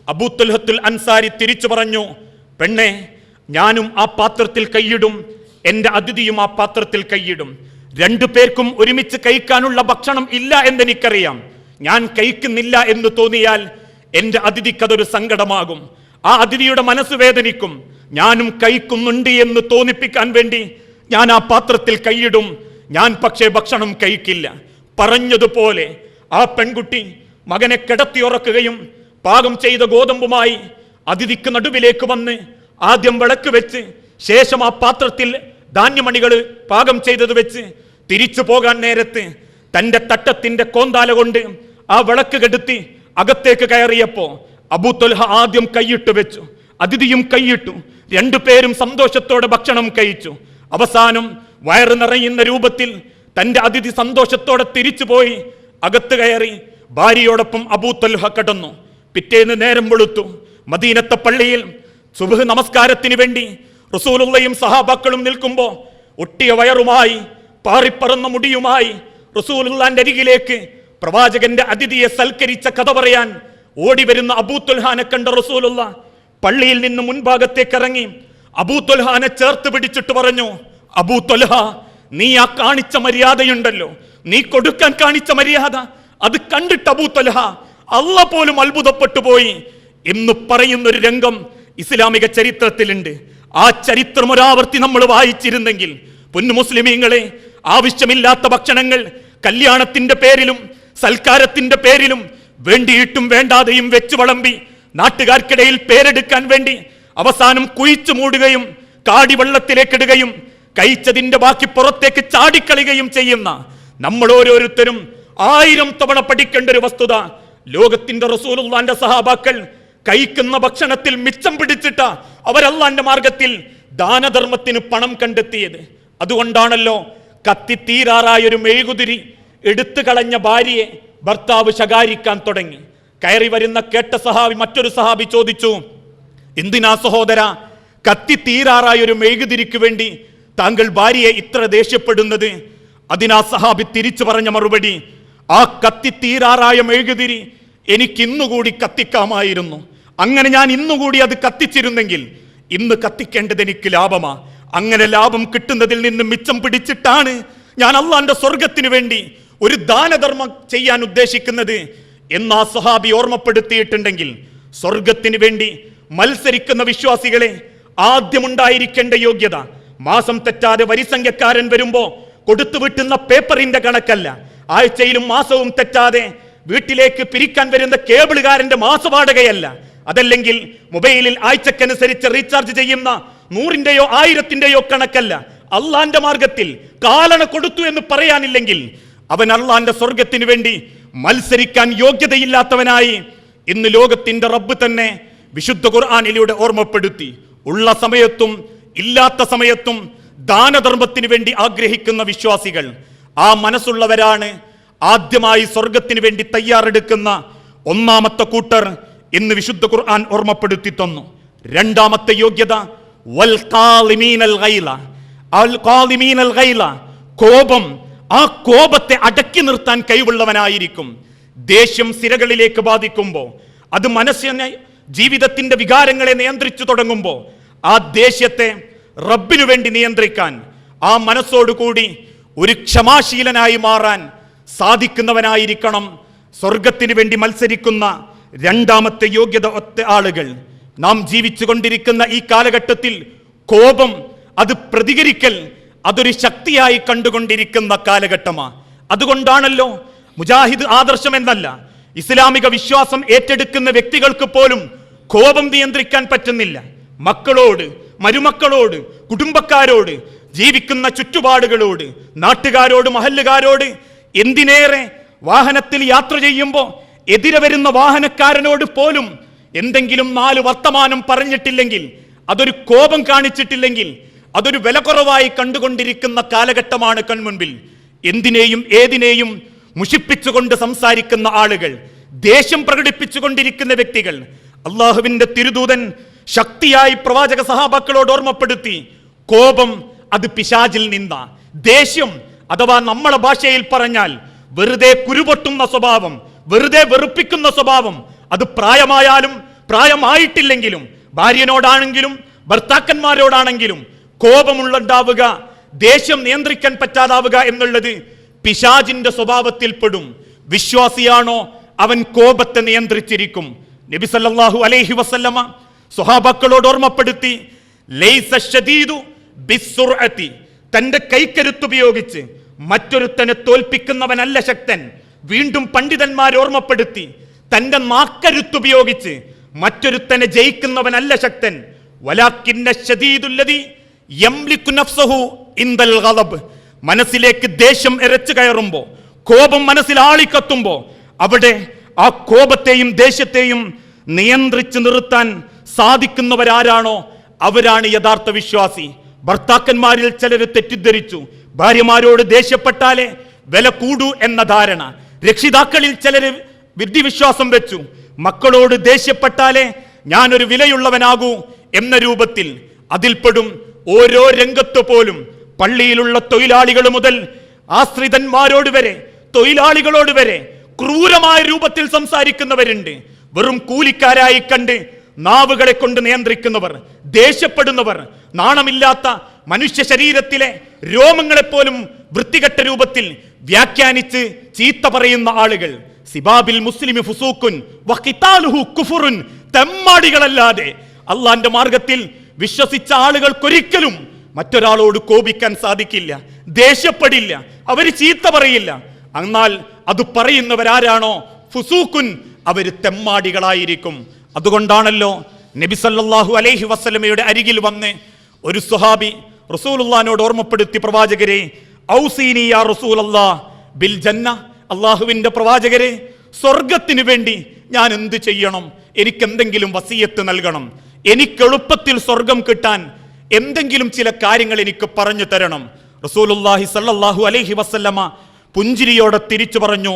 അബൂ ത്വൽഹത്തുൽ അൻസാരി തിരിച്ചു പറഞ്ഞു, പെണ്ണെ, ഞാനും ആ പാത്രത്തിൽ കൈയിടും, എന്റെ അതിഥിയും ആ പാത്രത്തിൽ കൈയിടും. രണ്ടു പേർക്കും ഒരുമിച്ച് കഴിക്കാനുള്ള ഭക്ഷണം ഇല്ല എന്നെനിക്കറിയാം. ഞാൻ കഴിക്കുന്നില്ല എന്ന് തോന്നിയാൽ എന്റെ അതിഥിക്കതൊരു സങ്കടമാകും. ആ അതിഥിയുടെ മനസ്സ് വേദനിക്കും. ഞാനും കഴിക്കുന്നുണ്ട് എന്ന് തോന്നിപ്പിക്കാൻ വേണ്ടി ഞാൻ ആ പാത്രത്തിൽ കൈയിടും. ഞാൻ പക്ഷേ ഭക്ഷണം കഴിക്കില്ല. പറഞ്ഞതുപോലെ ആ പെൺകുട്ടി മകനെ കിടത്തിയുറക്കുകയും പാകം ചെയ്ത ഗോതമ്പുമായി അതിഥിക്ക് നടുവിലേക്ക് വന്ന് ആദ്യം വിളക്ക് വെച്ച് ശേഷം ആ പാത്രത്തിൽ ധാന്യമണികൾ പാകം ചെയ്തത് വെച്ച് തിരിച്ചു പോകാൻ നേരത്ത് തന്റെ തട്ടത്തിന്റെ കോന്താല കൊണ്ട് ആ വിളക്ക് കെടുത്തി അകത്തേക്ക് കയറിയപ്പോ അബൂ ത്വൽഹ ആദ്യം കൈയിട്ട് വെച്ചു, അതിഥിയും കൈയിട്ടു. രണ്ടുപേരും സന്തോഷത്തോടെ ഭക്ഷണം കഴിച്ചു. അവസാനം വയറ് നിറയുന്ന രൂപത്തിൽ തന്റെ അതിഥി സന്തോഷത്തോടെ തിരിച്ചുപോയി അകത്ത് കയറി ഭാര്യയോടൊപ്പം അബൂ ത്വൽഹ കിടന്നു. പിറ്റേന്ന് നേരം വെളുത്തു. മദീനത്തെ പള്ളിയിൽ സുബ്ഹ് നമസ്കാരത്തിന് വേണ്ടി റസൂലുള്ളയും സഹാബാക്കളും നിൽക്കുമ്പോ ഒട്ടിയ വയറുമായി പാറിപ്പറന്ന മുടിയുമായി റസൂലുള്ളാന്റെ അരികിലേക്ക് പ്രവാചകന്റെ അതിഥിയെ സൽക്കരിച്ച കഥ പറയാൻ ഓടി വരുന്ന അബൂ ത്വൽഹാനെ കണ്ട റസൂലുള്ള പള്ളിയിൽ നിന്ന് മുൻഭാഗത്തേക്ക് ഇറങ്ങി അബൂ ത്വൽഹാനെ ചേർത്ത് പിടിച്ചിട്ട് പറഞ്ഞു, അബൂ ത്വൽഹ, നീ ആ കാണിച്ച മര്യാദയുണ്ടല്ലോ, നീ കൊടുക്കാൻ കാണിച്ച മര്യാദ, അത് കണ്ടിട്ട് അബൂ ത്വൽഹ അല്ലാഹ് പോലും അത്ഭുതപ്പെട്ടു പോയി എന്ന് പറയുന്നൊരു രംഗം ഇസ്ലാമിക ചരിത്രത്തിലുണ്ട്. ആ ചരിത്രം ഒരാവർത്തി നമ്മൾ വായിച്ചിരുന്നെങ്കിൽ, പൊന്നു മുസ്ലിമീങ്ങളെ, ആവശ്യമില്ലാത്ത ഭക്ഷണങ്ങൾ കല്യാണത്തിന്റെ പേരിലും സൽക്കാരത്തിന്റെ പേരിലും വേണ്ടിയിട്ടും വേണ്ടാതെയും വെച്ചു വളമ്പി നാട്ടുകാർക്കിടയിൽ പേരെടുക്കാൻ വേണ്ടി അവസാനം കുഴിച്ചു മൂടുകയും കാടിവെള്ളത്തിലേക്കിടുകയും കഴിച്ചതിന്റെ ബാക്കി പുറത്തേക്ക് ചാടിക്കളയുകയും ചെയ്യുന്ന നമ്മൾ ഓരോരുത്തരും 1000 തവണ പഠിക്കേണ്ട ഒരു വസ്തുത, ലോകത്തിന്റെ റസൂലുള്ളാന്റെ സഹാബാക്കൾ കഴിക്കുന്ന ഭക്ഷണത്തിൽ മിച്ചം പിടിച്ചിട്ട അവരല്ലാന്റെ മാർഗത്തിൽ ദാനധർമ്മത്തിന് പണം കണ്ടെത്തിയത്. അതുകൊണ്ടാണല്ലോ കത്തിത്തീരാറായൊരു മെഴുകുതിരി എടുത്തു കളഞ്ഞ ഭാര്യയെ ഭർത്താവ് ശകാരിക്കാൻ തുടങ്ങി. കയറി വരുന്ന കേട്ട സഹാബി മറ്റൊരു സഹാബി ചോദിച്ചു, എന്തിനാ സഹോദര കത്തിത്തീരാറായൊരു മെഴുകുതിരിക്ക് വേണ്ടി താങ്കൾ ഭാര്യയെ ഇത്ര ദേഷ്യപ്പെടുന്നത്? അതിനാ സഹാബി തിരിച്ചു പറഞ്ഞ മറുപടി, ആ കത്തിത്തീരാറായ മെഴുകുതിരി എനിക്ക് ഇന്നുകൂടി കത്തിക്കാമായിരുന്നു. അങ്ങനെ ഞാൻ ഇന്നുകൂടി അത് കത്തിച്ചിരുന്നെങ്കിൽ ഇന്ന് കത്തിക്കേണ്ടത് എനിക്ക് ലാഭമാ. അങ്ങനെ ലാഭം കിട്ടുന്നതിൽ നിന്ന് മിച്ചം പിടിച്ചിട്ടാണ് ഞാൻ അള്ളാന്റെ സ്വർഗത്തിന് വേണ്ടി ഒരു ദാനധർമ്മം ചെയ്യാൻ ഉദ്ദേശിക്കുന്നത് എന്നാ സഹാബി ഓർമ്മപ്പെടുത്തിയിട്ടുണ്ടെങ്കിൽ, സ്വർഗത്തിന് വേണ്ടി മത്സരിക്കുന്ന വിശ്വാസികളെ ആദ്യമുണ്ടായിരിക്കേണ്ട യോഗ്യത മാസം തെറ്റാതെ വരിസംഖ്യക്കാരൻ വരുമ്പോ കൊടുത്തു വിട്ടുന്ന പേപ്പറിന്റെ കണക്കല്ല, ആഴ്ചയിലും മാസവും തെറ്റാതെ വീട്ടിലേക്ക് പിരിക്കാൻ വരുന്ന കേബിളുകാരന്റെ മാസവാടകയല്ല, അതല്ലെങ്കിൽ മൊബൈലിൽ ആഴ്ചക്കനുസരിച്ച് റീചാർജ് ചെയ്യുന്ന 100ന്റെയോ 1000ന്റെയോ കണക്കല്ല. അള്ളാന്റെ മാർഗത്തിൽ കാലണ കൊടുത്തു എന്ന് പറയാനില്ലെങ്കിൽ അവൻ അള്ളാന്റെ സ്വർഗത്തിന് വേണ്ടി മത്സരിക്കാൻ യോഗ്യതയില്ലാത്തവനായി ഇന്ന് ലോകത്തിന്റെ റബ്ബ് തന്നെ വിശുദ്ധ ഖുർആനിലൂടെ ഓർമ്മപ്പെടുത്തി. ഉള്ള സമയത്തും ഇല്ലാത്ത സമയത്തും ദാനധർമ്മത്തിന് വേണ്ടി ആഗ്രഹിക്കുന്ന വിശ്വാസികൾ, ആ മനസ്സുള്ളവരാണ് ആദ്യമായി സ്വർഗത്തിന് വേണ്ടി തയ്യാറെടുക്കുന്ന ഒന്നാമത്തെ കൂട്ടർ എന്ന് വിശുദ്ധ ഖുർആൻ ഓർമ്മപ്പെടുത്തി തന്നു. രണ്ടാമത്തെ യോഗ്യത വൽ ഖാലിമീനൽ ഗൈല, അൽ ഖാലിമീനൽ ഗൈല, കോപം, ആ കോപത്തെ അടക്കി നിർത്താൻ കഴിവുള്ളവനായിരിക്കും. ദേഷ്യം സിരകളിലേക്ക് ബാധിക്കുമ്പോൾ, അത് മനസ്സിനെ, ജീവിതത്തിന്റെ വികാരങ്ങളെ നിയന്ത്രിച്ചു തുടങ്ങുമ്പോൾ, ആ ദേഷ്യത്തെ റബ്ബിനു വേണ്ടി നിയന്ത്രിക്കാൻ, ആ മനസ്സോടുകൂടി ഒരു ക്ഷമാശീലനായി മാറാൻ സാധിക്കുന്നവനായിരിക്കണം സ്വർഗത്തിന് വേണ്ടി മത്സരിക്കുന്ന രണ്ടാമത്തെ യോഗ്യത ഒത്ത ആളുകൾ. നാം ജീവിച്ചു കൊണ്ടിരിക്കുന്ന ഈ കാലഘട്ടത്തിൽ കോപം, അത് പ്രതികരിക്കൽ, അതൊരു ശക്തിയായി കണ്ടുകൊണ്ടിരിക്കുന്ന കാലഘട്ടമാണ്. അതുകൊണ്ടാണല്ലോ മുജാഹിദ് ആദർശം എന്നല്ല, ഇസ്ലാമിക വിശ്വാസം ഏറ്റെടുക്കുന്ന വ്യക്തികൾക്ക് പോലും കോപം നിയന്ത്രിക്കാൻ പറ്റുന്നില്ല. മക്കളോട്, മരുമക്കളോട്, കുടുംബക്കാരോട്, ജീവിക്കുന്ന ചുറ്റുപാടുകളോട്, നാട്ടുകാരോട്, മഹല്ലുകാരോട്, എന്തിനേറെ വാഹനത്തിൽ യാത്ര ചെയ്യുമ്പോൾ എതിരെ വരുന്ന വാഹനക്കാരനോട് പോലും എന്തെങ്കിലും 4 വർത്തമാനം പറഞ്ഞിട്ടില്ലെങ്കിൽ, അതൊരു കോപം കാണിച്ചിട്ടില്ലെങ്കിൽ, അതൊരു വില കുറവായി കണ്ടുകൊണ്ടിരിക്കുന്ന കാലഘട്ടമാണ് കൺമുൻപിൽ. എന്തിനേയും ഏതിനേയും മുഷിപ്പിച്ചുകൊണ്ട് സംസാരിക്കുന്ന ആളുകൾ, ദേഷ്യം പ്രകടിപ്പിച്ചുകൊണ്ടിരിക്കുന്ന വ്യക്തികൾ. അള്ളാഹുവിന്റെ തിരുദൂതൻ ശക്തിയായി പ്രവാചക സഹാബാക്കളോട് ഓർമ്മപ്പെടുത്തി, കോപം അത് പിശാചിൽ നിന്ന, ദേഷ്യം അഥവാ നമ്മളെ ഭാഷയിൽ പറഞ്ഞാൽ വെറുതെ കുരുപൊട്ടുന്ന സ്വഭാവം, വെറുതെ വെറുപ്പിക്കുന്ന സ്വഭാവം, അത് പ്രായമായാലും പ്രായമായിട്ടില്ലെങ്കിലും, ഭാര്യനോടാണെങ്കിലും ഭർത്താക്കന്മാരോടാണെങ്കിലും കോപമുണ്ടാവുക, ദേഷ്യം നിയന്ത്രിക്കാൻ പറ്റാതാവുക എന്നുള്ളത് പിശാചിന്റെ സ്വഭാവത്തിൽപ്പെടും. വിശ്വാസിയാണോ അവൻ കോപത്തെ നിയന്ത്രിച്ചിരിക്കും. നബി സല്ലല്ലാഹു അലൈഹി വസല്ലമ സ്വഹാബാക്കളോട് ഓർമ്മപ്പെടുത്തി, ലൈസ ശദീദു ബിസ്സുർഅതി, തന്റെ കൈക്കരുത്തുപയോഗിച്ച് മറ്റൊരുത്തനെ തോൽപ്പിക്കുന്നവനല്ല ശക്തൻ. വീണ്ടും പണ്ഡിതന്മാർ ഓർമ്മപ്പെടുത്തി, തന്റെ നാക്കരുത്തുപയോഗിച്ച് മറ്റൊരുത്തനെ ജയിക്കുന്നവനല്ല ശക്തൻ. വലാകിന്ന ശദീദുല്ലദി യംലികു നഫ്സഹു ഇൻദൽ ഗളബ്, മനസ്സിലേക്ക് ദേഷ്യം ഇരച്ചു കയറുമ്പോ, കോപം മനസ്സിൽ ആളിക്കത്തുമ്പോ, അവിടെ ആ കോപത്തെയും ദേഷ്യത്തെയും നിയന്ത്രിച്ചു നിർത്താൻ സാധിക്കുന്നവരാരാണോ അവരാണ് യഥാർത്ഥ വിശ്വാസി. ഭർത്താക്കന്മാരിൽ ചിലര് തെറ്റിദ്ധരിച്ചു, ഭാര്യമാരോട് ദേഷ്യപ്പെട്ടാലേ വില കൂടൂ എന്ന ധാരണ. രക്ഷിതാക്കളിൽ ചിലര് വിദ്യവിശ്വാസം വെച്ചു, മക്കളോട് ദേഷ്യപ്പെട്ടാലേ ഞാനൊരു വിലയുള്ളവനാകൂ എന്ന രൂപത്തിൽ. അതിൽപ്പെടും ഓരോ രംഗത്തു പോലും. പള്ളിയിലുള്ള തൊഴിലാളികൾ മുതൽ ആശ്രിതന്മാരോട് വരെ, തൊഴിലാളികളോട് വരെ ക്രൂരമായ രൂപത്തിൽ സംസാരിക്കുന്നവരുണ്ട്. വെറും കൂലിക്കാരായി കണ്ട് നാവുകളെ കൊണ്ട് നിയന്ത്രിക്കുന്നവർ, ദേഷ്യപ്പെടുന്നവർ, നാണമില്ലാത്ത മനുഷ്യ ശരീരത്തിലെ രോമങ്ങളെപ്പോലും വൃത്തികെട്ട രൂപത്തിൽ വ്യാഖ്യാനിച്ച് ചീത്ത പറയുന്ന ആളുകൾ. സിബാബിൽ മുസ്ലിമി ഫുസൂഖുൻ വഖിതാലുഹു കുഫ്റുൻ, തെമ്മാടികളല്ലാതെ അള്ളാന്റെ മാർഗത്തിൽ വിശ്വസിച്ച ആളുകൾക്കൊരിക്കലും മറ്റൊരാളോട് കോപിക്കാൻ സാധിക്കില്ല, ദേഷ്യപ്പെടില്ല, അവര് ചീത്ത പറയില്ല. എന്നാൽ അത് പറയുന്നവരാരാണോ ഫുസൂഖുൻ, അവര് തെമ്മാടികളായിരിക്കും. അതുകൊണ്ടാണല്ലോ നബി സല്ലല്ലാഹു അലൈഹി വസല്ലമയുടെ അരികിൽ വന്ന് ഒരു സ്വഹാബി റസൂലുള്ളാഹിനോട് ഓർമ്മപ്പെടുത്തി, പ്രവാചകരെ ഔസീനി യാ റസൂലല്ലാഹ് ബിൽ ജന്ന, അള്ളാഹുവിന്റെ പ്രവാചകരെ സ്വർഗത്തിന് വേണ്ടി ഞാൻ എന്ത് ചെയ്യണം? എനിക്കെന്തെങ്കിലും വസിയത്ത് നൽകണം, എനിക്ക് എളുപ്പത്തിൽ സ്വർഗം കിട്ടാൻ എന്തെങ്കിലും ചില കാര്യങ്ങൾ എനിക്ക് പറഞ്ഞു തരണം. റസൂലുള്ളാഹി സല്ലല്ലാഹു അലൈഹി വസല്ലമ പുഞ്ചിരിയോടെ തിരിച്ചു പറഞ്ഞു,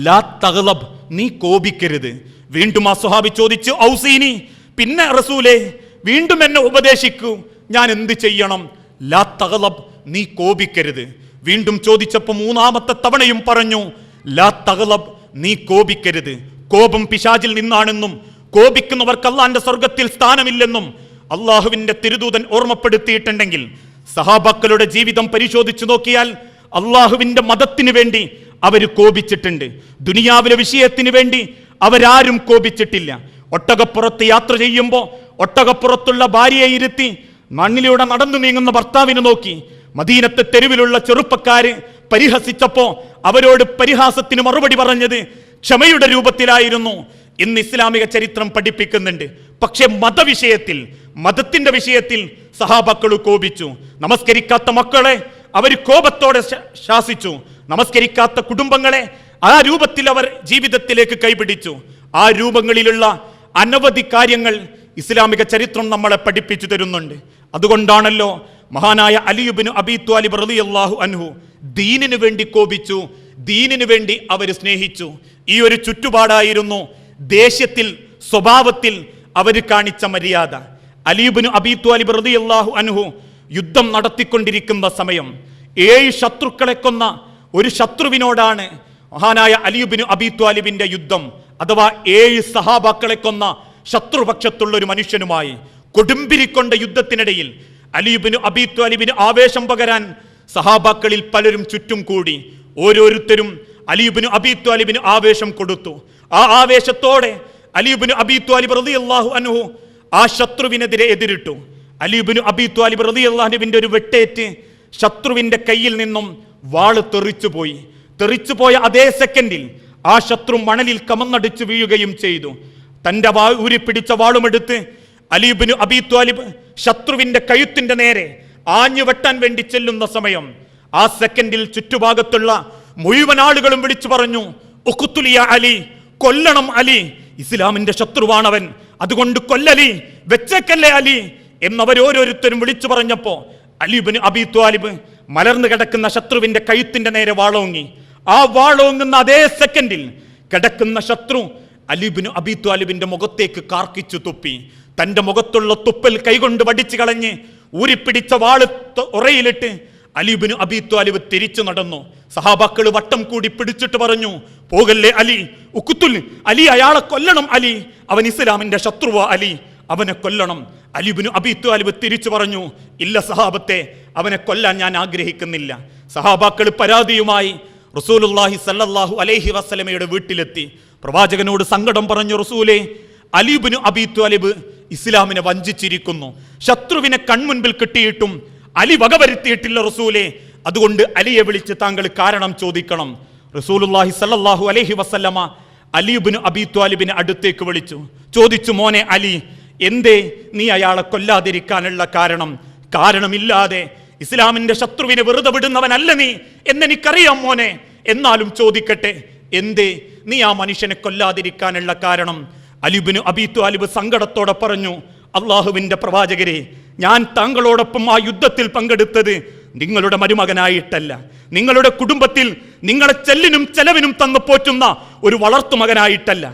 ലാ തഗ്ളബ്, നീ കോപിക്കരുത്. വീണ്ടും ആ സ്വഹാബി ചോദിച്ചു, ഔസീനി, പിന്നെ റസൂലേ വീണ്ടും എന്നെ ഉപദേശിക്കൂ, ഞാൻ എന്ത് ചെയ്യണം? ലാ തഗ്ളബ്, നീ കോപിക്കരുത്. വീണ്ടും ചോദിച്ചപ്പോൾ മൂന്നാമത്തെ തവണയും പറഞ്ഞു, ലാ തഗ്ളബ്, നീ കോപിക്കരുത്. കോപം പിശാചിൽ നിന്നാണെന്നും കോപിക്കുന്നവർക്ക് അല്ലാഹുവിന്റെ സ്വർഗത്തിൽ സ്ഥാനമില്ലെന്നും അള്ളാഹുവിന്റെ തിരുദൂതൻ ഓർമ്മപ്പെടുത്തിയിട്ടുണ്ടെങ്കിൽ, സഹാബാക്കളുടെ ജീവിതം പരിശോധിച്ചു നോക്കിയാൽ അള്ളാഹുവിന്റെ മതത്തിന് വേണ്ടി അവർ കോപിച്ചിട്ടുണ്ട്. ദുനിയാവിലെ വിഷയത്തിന് വേണ്ടി അവരാരും കോപിച്ചിട്ടില്ല. ഒട്ടകപ്പുറത്ത് യാത്ര ചെയ്യുമ്പോൾ ഒട്ടകപ്പുറത്തുള്ള ഭാര്യയെ ഇരുത്തി മണ്ണിലൂടെ നടന്നു നീങ്ങുന്ന ഭർത്താവിനെ നോക്കി മദീനത്തെ തെരുവിലുള്ള ചെറുപ്പക്കാര് പരിഹസിച്ചപ്പോ അവരോട് പരിഹാസത്തിന് മറുപടി പറഞ്ഞത് ക്ഷമയുടെ രൂപത്തിലായിരുന്നു. ഇന്ന് ഇസ്ലാമിക ചരിത്രം പഠിപ്പിക്കുന്നുണ്ട്. പക്ഷെ മതത്തിന്റെ വിഷയത്തിൽ സഹാബാക്കൾ കോപിച്ചു. നമസ്കരിക്കാത്ത മക്കളെ അവർ കോപത്തോടെ ശാസിച്ചു. നമസ്കരിക്കാത്ത കുടുംബങ്ങളെ ആ രൂപത്തിൽ അവർ ജീവിതത്തിലേക്ക് കൈപിടിച്ചു. ആ രൂപങ്ങളിലുള്ള അനവധി കാര്യങ്ങൾ ഇസ്ലാമിക ചരിത്രം നമ്മളെ പഠിപ്പിച്ചു തരുന്നുണ്ട്. അതുകൊണ്ടാണല്ലോ മഹാനായ അലി ഇബ്നു അബീ ത്വാലിബ് റളിയല്ലാഹു അൻഹു ദീനിനു വേണ്ടി കോപിച്ചു, ദീനിനു വേണ്ടി അവർ സ്നേഹിച്ചു. ഈ ഒരു ചുറ്റുപാടായിരുന്നു ദേഷ്യത്തിൽ, സ്വഭാവത്തിൽ അവർ കാണിച്ച മര്യാദ. അലി ഇബ്നു അബീ ത്വാലിബ് റളിയല്ലാഹു അൻഹു യുദ്ധം നടത്തിക്കൊണ്ടിരിക്കുന്ന സമയം 7 ശത്രുക്കളെ കൊന്ന ഒരു ശത്രുവിനോടാണ് മഹാനായ അലി ഇബ്നു അബീ ത്വാലിബിന്റെ യുദ്ധം. അഥവാ 7 സഹാബാക്കളെ കൊന്ന ശത്രുപക്ഷത്തുള്ള ഒരു മനുഷ്യനുമായി കൊടുമ്പിരിക്കൊണ്ട യുദ്ധത്തിനിടയിൽ അലി ഇബ്നു അബീ ത്വാലിബിന് ആവേശം പകരാൻ സഹാബാക്കളിൽ പലരും ചുറ്റും കൂടി. ഓരോരുത്തരും അലി ഇബ്നു അബീ ത്വാലിബിന് ആവേശം കൊടുത്തു. ആ ആവേശത്തോടെ അലി ഇബ്നു അബീ ത്വാലിബ് റളിയല്ലാഹു അൻഹു ആ ശത്രുവിനെതിരെ എതിരിട്ടു. അലി ഇബ്നു അബീ ത്വാലിബ് റളിയല്ലാഹു അൻഹുവിന്റെ ഒരു വെട്ടേറ്റ് ശത്രുവിന്റെ കയ്യിൽ നിന്നും വാള് തെറിച്ചുപോയ അതേ സെക്കൻഡിൽ ആ ശത്രു മണലിൽ കമന്നടിച്ചു വീഴുകയും ചെയ്തു. തന്റെ ഊരിപ്പിടിച്ച വാളുമെടുത്ത് അലി ഇബ്നു അബീ ത്വാലിബ് ശത്രുവിന്റെ കഴുത്തിന്റെ നേരെ ആഞ്ഞു വെട്ടാൻ വേണ്ടി ചെല്ലുന്ന സമയം ആ സെക്കൻഡിൽ ചുറ്റുഭാഗത്തുള്ള മുഴുവൻ ആളുകളും വിളിച്ചു പറഞ്ഞു, ഉഖ്തുലിയ അലി, കൊല്ലണം അലി, ഇസ്ലാമിന്റെ ശത്രുവാണവൻ, അതുകൊണ്ട് കൊല്ലലി, വെച്ചേക്കല്ലേ അലി എന്നവരോരോരുത്തരും വിളിച്ചു പറഞ്ഞപ്പോ അലി ഇബ്നു അബീ ത്വാലിബ് മലർന്നു കിടക്കുന്ന ശത്രുവിന്റെ കഴുത്തിന്റെ നേരെ വാളോങ്ങി. ആ വാളോങ്ങുന്ന അതേ സെക്കൻഡിൽ കിടക്കുന്ന ശത്രു അലി ഇബ്നു അബീ ത്വാലിബിന്റെ മുഖത്തേക്ക് കാർക്കിച്ചു തുപ്പി. തന്റെ മുഖത്തുള്ള തുപ്പൽ കൈകൊണ്ട് വടിച്ചു കളഞ്ഞ് ഊരിപ്പിടിച്ച വാള് ഉറയിലിട്ട് അലി ഇബ്നു അബീ ത്വാലിബ് തിരിച്ചു നടന്നു. സഹാബാക്കൾ വട്ടം കൂടി പിടിച്ചിട്ട് പറഞ്ഞു, പോകല്ലേ അലി, ഉഖ്തുൽ അലി, അയാളെ കൊല്ലണം അലി, അവൻ ഇസ്ലാമിന്റെ ശത്രുവാ അലി, അവനെ കൊല്ലണം. അലി ഇബ്നു അബീ ത്വാലിബ് തിരിച്ചു പറഞ്ഞു, ഇല്ല സഹാബത്തെ, അവനെ കൊല്ലാൻ ഞാൻ ആഗ്രഹിക്കുന്നില്ല. സഹാബാക്കൾ പരാതിയുമായി റസൂലുള്ളാഹി സ്വല്ലല്ലാഹു അലൈഹി വസല്ലമയുടെ വീട്ടിലെത്തി. പ്രവാചകനോട് സങ്കടം പറഞ്ഞു, റസൂലേ, അലി ഇബ്നു അബീ ത്വാലിബ് ഇസ്ലാമിനെ വഞ്ചിച്ചിരിക്കുന്നു. ശത്രുവിനെ കൺമുൻപിൽ കിട്ടിയിട്ടും അലി വകവരുത്തിയിട്ടില്ല റസൂലേ, അതുകൊണ്ട് അലിയെ വിളിച്ച് താങ്കൾ കാരണം ചോദിക്കണം. റസൂലുള്ളാഹി സ്വല്ലല്ലാഹു അലൈഹി വസല്ലമ അലി ഇബ്നു അബീ ത്വാലിബിനെ അടുത്തേക്ക് വിളിച്ചു. ചോദിച്ചു, മോനെ അലി, എന്തേ നീ അയാളെ കൊല്ലാതിരിക്കാനുള്ള കാരണം? കാരണമില്ലാതെ ഇസ്ലാമിന്റെ ശത്രുവിനെ വെറുതെ വിടുന്നവനല്ല നീ എന്നെനിക്കറിയാം മോനെ, എന്നാലും ചോദിക്കട്ടെ, എന്തേ നീ ആ മനുഷ്യനെ കൊല്ലാതിരിക്കാനുള്ള കാരണം? അലി ഇബ്നു അബീ ത്വാലിബ് സങ്കടത്തോടെ പറഞ്ഞു, അള്ളാഹുവിന്റെ പ്രവാചകരെ, ഞാൻ താങ്കളോടൊപ്പം ആ യുദ്ധത്തിൽ പങ്കെടുത്തത് നിങ്ങളുടെ മരുമകനായിട്ടല്ല, നിങ്ങളുടെ കുടുംബത്തിൽ നിങ്ങളെ ചെല്ലിനും ചെലവിനും തന്നു പോറ്റുന്ന ഒരു വളർത്തുമകനായിട്ടല്ല,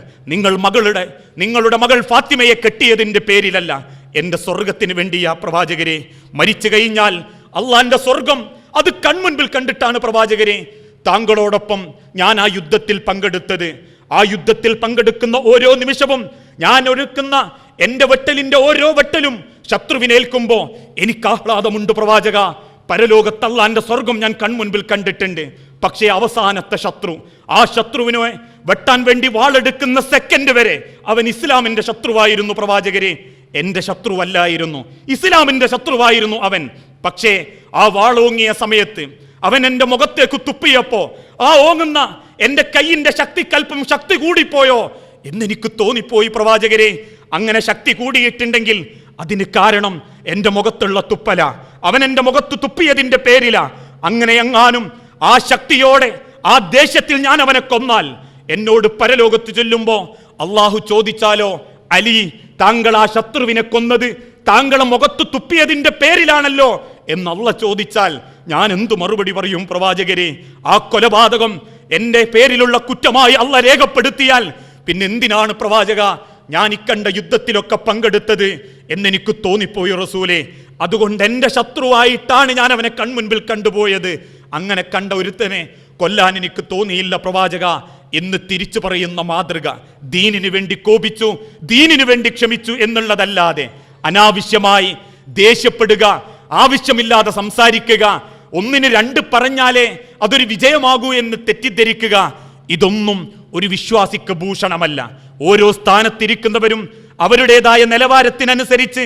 നിങ്ങളുടെ മകൾ ഫാത്തിമയെ കെട്ടിയതിന്റെ പേരിലല്ല, എന്റെ സ്വർഗത്തിന് വേണ്ടിയാ പ്രവാചകരെ. മരിച്ചു കഴിഞ്ഞാൽ അള്ളാന്റെ സ്വർഗം അത് കൺമുൻപിൽ കണ്ടിട്ടാണ് പ്രവാചകരെ താങ്കളോടൊപ്പം ഞാൻ ആ യുദ്ധത്തിൽ പങ്കെടുത്തത്. ആ യുദ്ധത്തിൽ പങ്കെടുക്കുന്ന ഓരോ നിമിഷവും ഞാൻ ഒരുക്കുന്ന എന്റെ വെട്ടലിന്റെ ഓരോ വെട്ടലും ശത്രുവിനേൽക്കുമ്പോ എനിക്ക് ആഹ്ലാദമുണ്ട് പ്രവാചക. പരലോകത്ത് അള്ളാന്റെ സ്വർഗം ഞാൻ കൺമുൻപിൽ കണ്ടിട്ടുണ്ട്. പക്ഷേ അവസാനത്തെ ശത്രു, ആ ശത്രുവിനെ വെട്ടാൻ വേണ്ടി വാളെടുക്കുന്ന സെക്കൻഡ് വരെ അവൻ ഇസ്ലാമിന്റെ ശത്രുവായിരുന്നു പ്രവാചകരെ. എന്റെ ശത്രുവല്ലായിരുന്നു, ഇസ്ലാമിന്റെ ശത്രുവായിരുന്നു അവൻ. പക്ഷേ ആ വാളോങ്ങിയ സമയത്ത് അവൻ എന്റെ മുഖത്തേക്ക് തുപ്പിയപ്പോ ആ ഓങ്ങുന്ന എന്റെ കൈയിന്റെ ശക്തിക്കൽപ്പം ശക്തി കൂടിപ്പോയോ എന്നെനിക്ക് തോന്നിപ്പോയി പ്രവാചകരെ. അങ്ങനെ ശക്തി കൂടിയിട്ടുണ്ടെങ്കിൽ അതിന് കാരണം എന്റെ മുഖത്തുള്ള തുപ്പല, അവൻ എന്റെ മുഖത്ത് തുപ്പിയതിന്റെ പേരില. അങ്ങനെ എങ്ങാനും ആ ശക്തിയോടെ ആ ദേഷ്യത്തിൽ ഞാൻ അവനെ കൊന്നാൽ എന്നോട് പരലോകത്ത് ചൊല്ലുമ്പോ അള്ളാഹു ചോദിച്ചാലോ, അലി, താങ്കൾ ആ ശത്രുവിനെ കൊന്നത് താങ്കളെ മുഖത്ത് തുപ്പിയതിന്റെ പേരിലാണല്ലോ എന്ന് അള്ളാഹ് ചോദിച്ചാൽ ഞാൻ എന്തു മറുപടി പറയും പ്രവാചകരെ? ആ കൊലപാതകം എന്റെ പേരിലുള്ള കുറ്റമായി അള്ളാഹ് രേഖപ്പെടുത്തിയാൽ പിന്നെ എന്തിനാണ് പ്രവാചക ഞാൻ ഇക്കണ്ട യുദ്ധത്തിലൊക്കെ പങ്കെടുത്തത് എന്നെനിക്ക് തോന്നിപ്പോയി റസൂലേ. അതുകൊണ്ട് എന്റെ ശത്രുവായിട്ടാണ് ഞാൻ അവനെ കൺമുൻപിൽ കണ്ടുപോയത്. അങ്ങനെ കണ്ട ഒരുത്തനെ കൊല്ലാൻ എനിക്ക് തോന്നിയില്ല പ്രവാചക എന്ന് തിരിച്ചു പറയുന്ന മാതൃക. ദീനിനു വേണ്ടി കോപിച്ചു, ദീനിനു വേണ്ടി ക്ഷമിച്ചു എന്നുള്ളതല്ലാതെ അനാവശ്യമായി ദേഷ്യപ്പെടുക, ആവശ്യമില്ലാതെ സംസാരിക്കുക, ഒന്നിന് രണ്ട് പറഞ്ഞാലേ അതൊരു വിജയമാകൂ എന്ന് തെറ്റിദ്ധരിക്കുക, ഇതൊന്നും ഒരു വിശ്വാസിക്ക് ഭൂഷണമല്ല. ഓരോ സ്ഥാനത്തിരിക്കുന്നവരും അവരുടേതായ നിലവാരത്തിനനുസരിച്ച്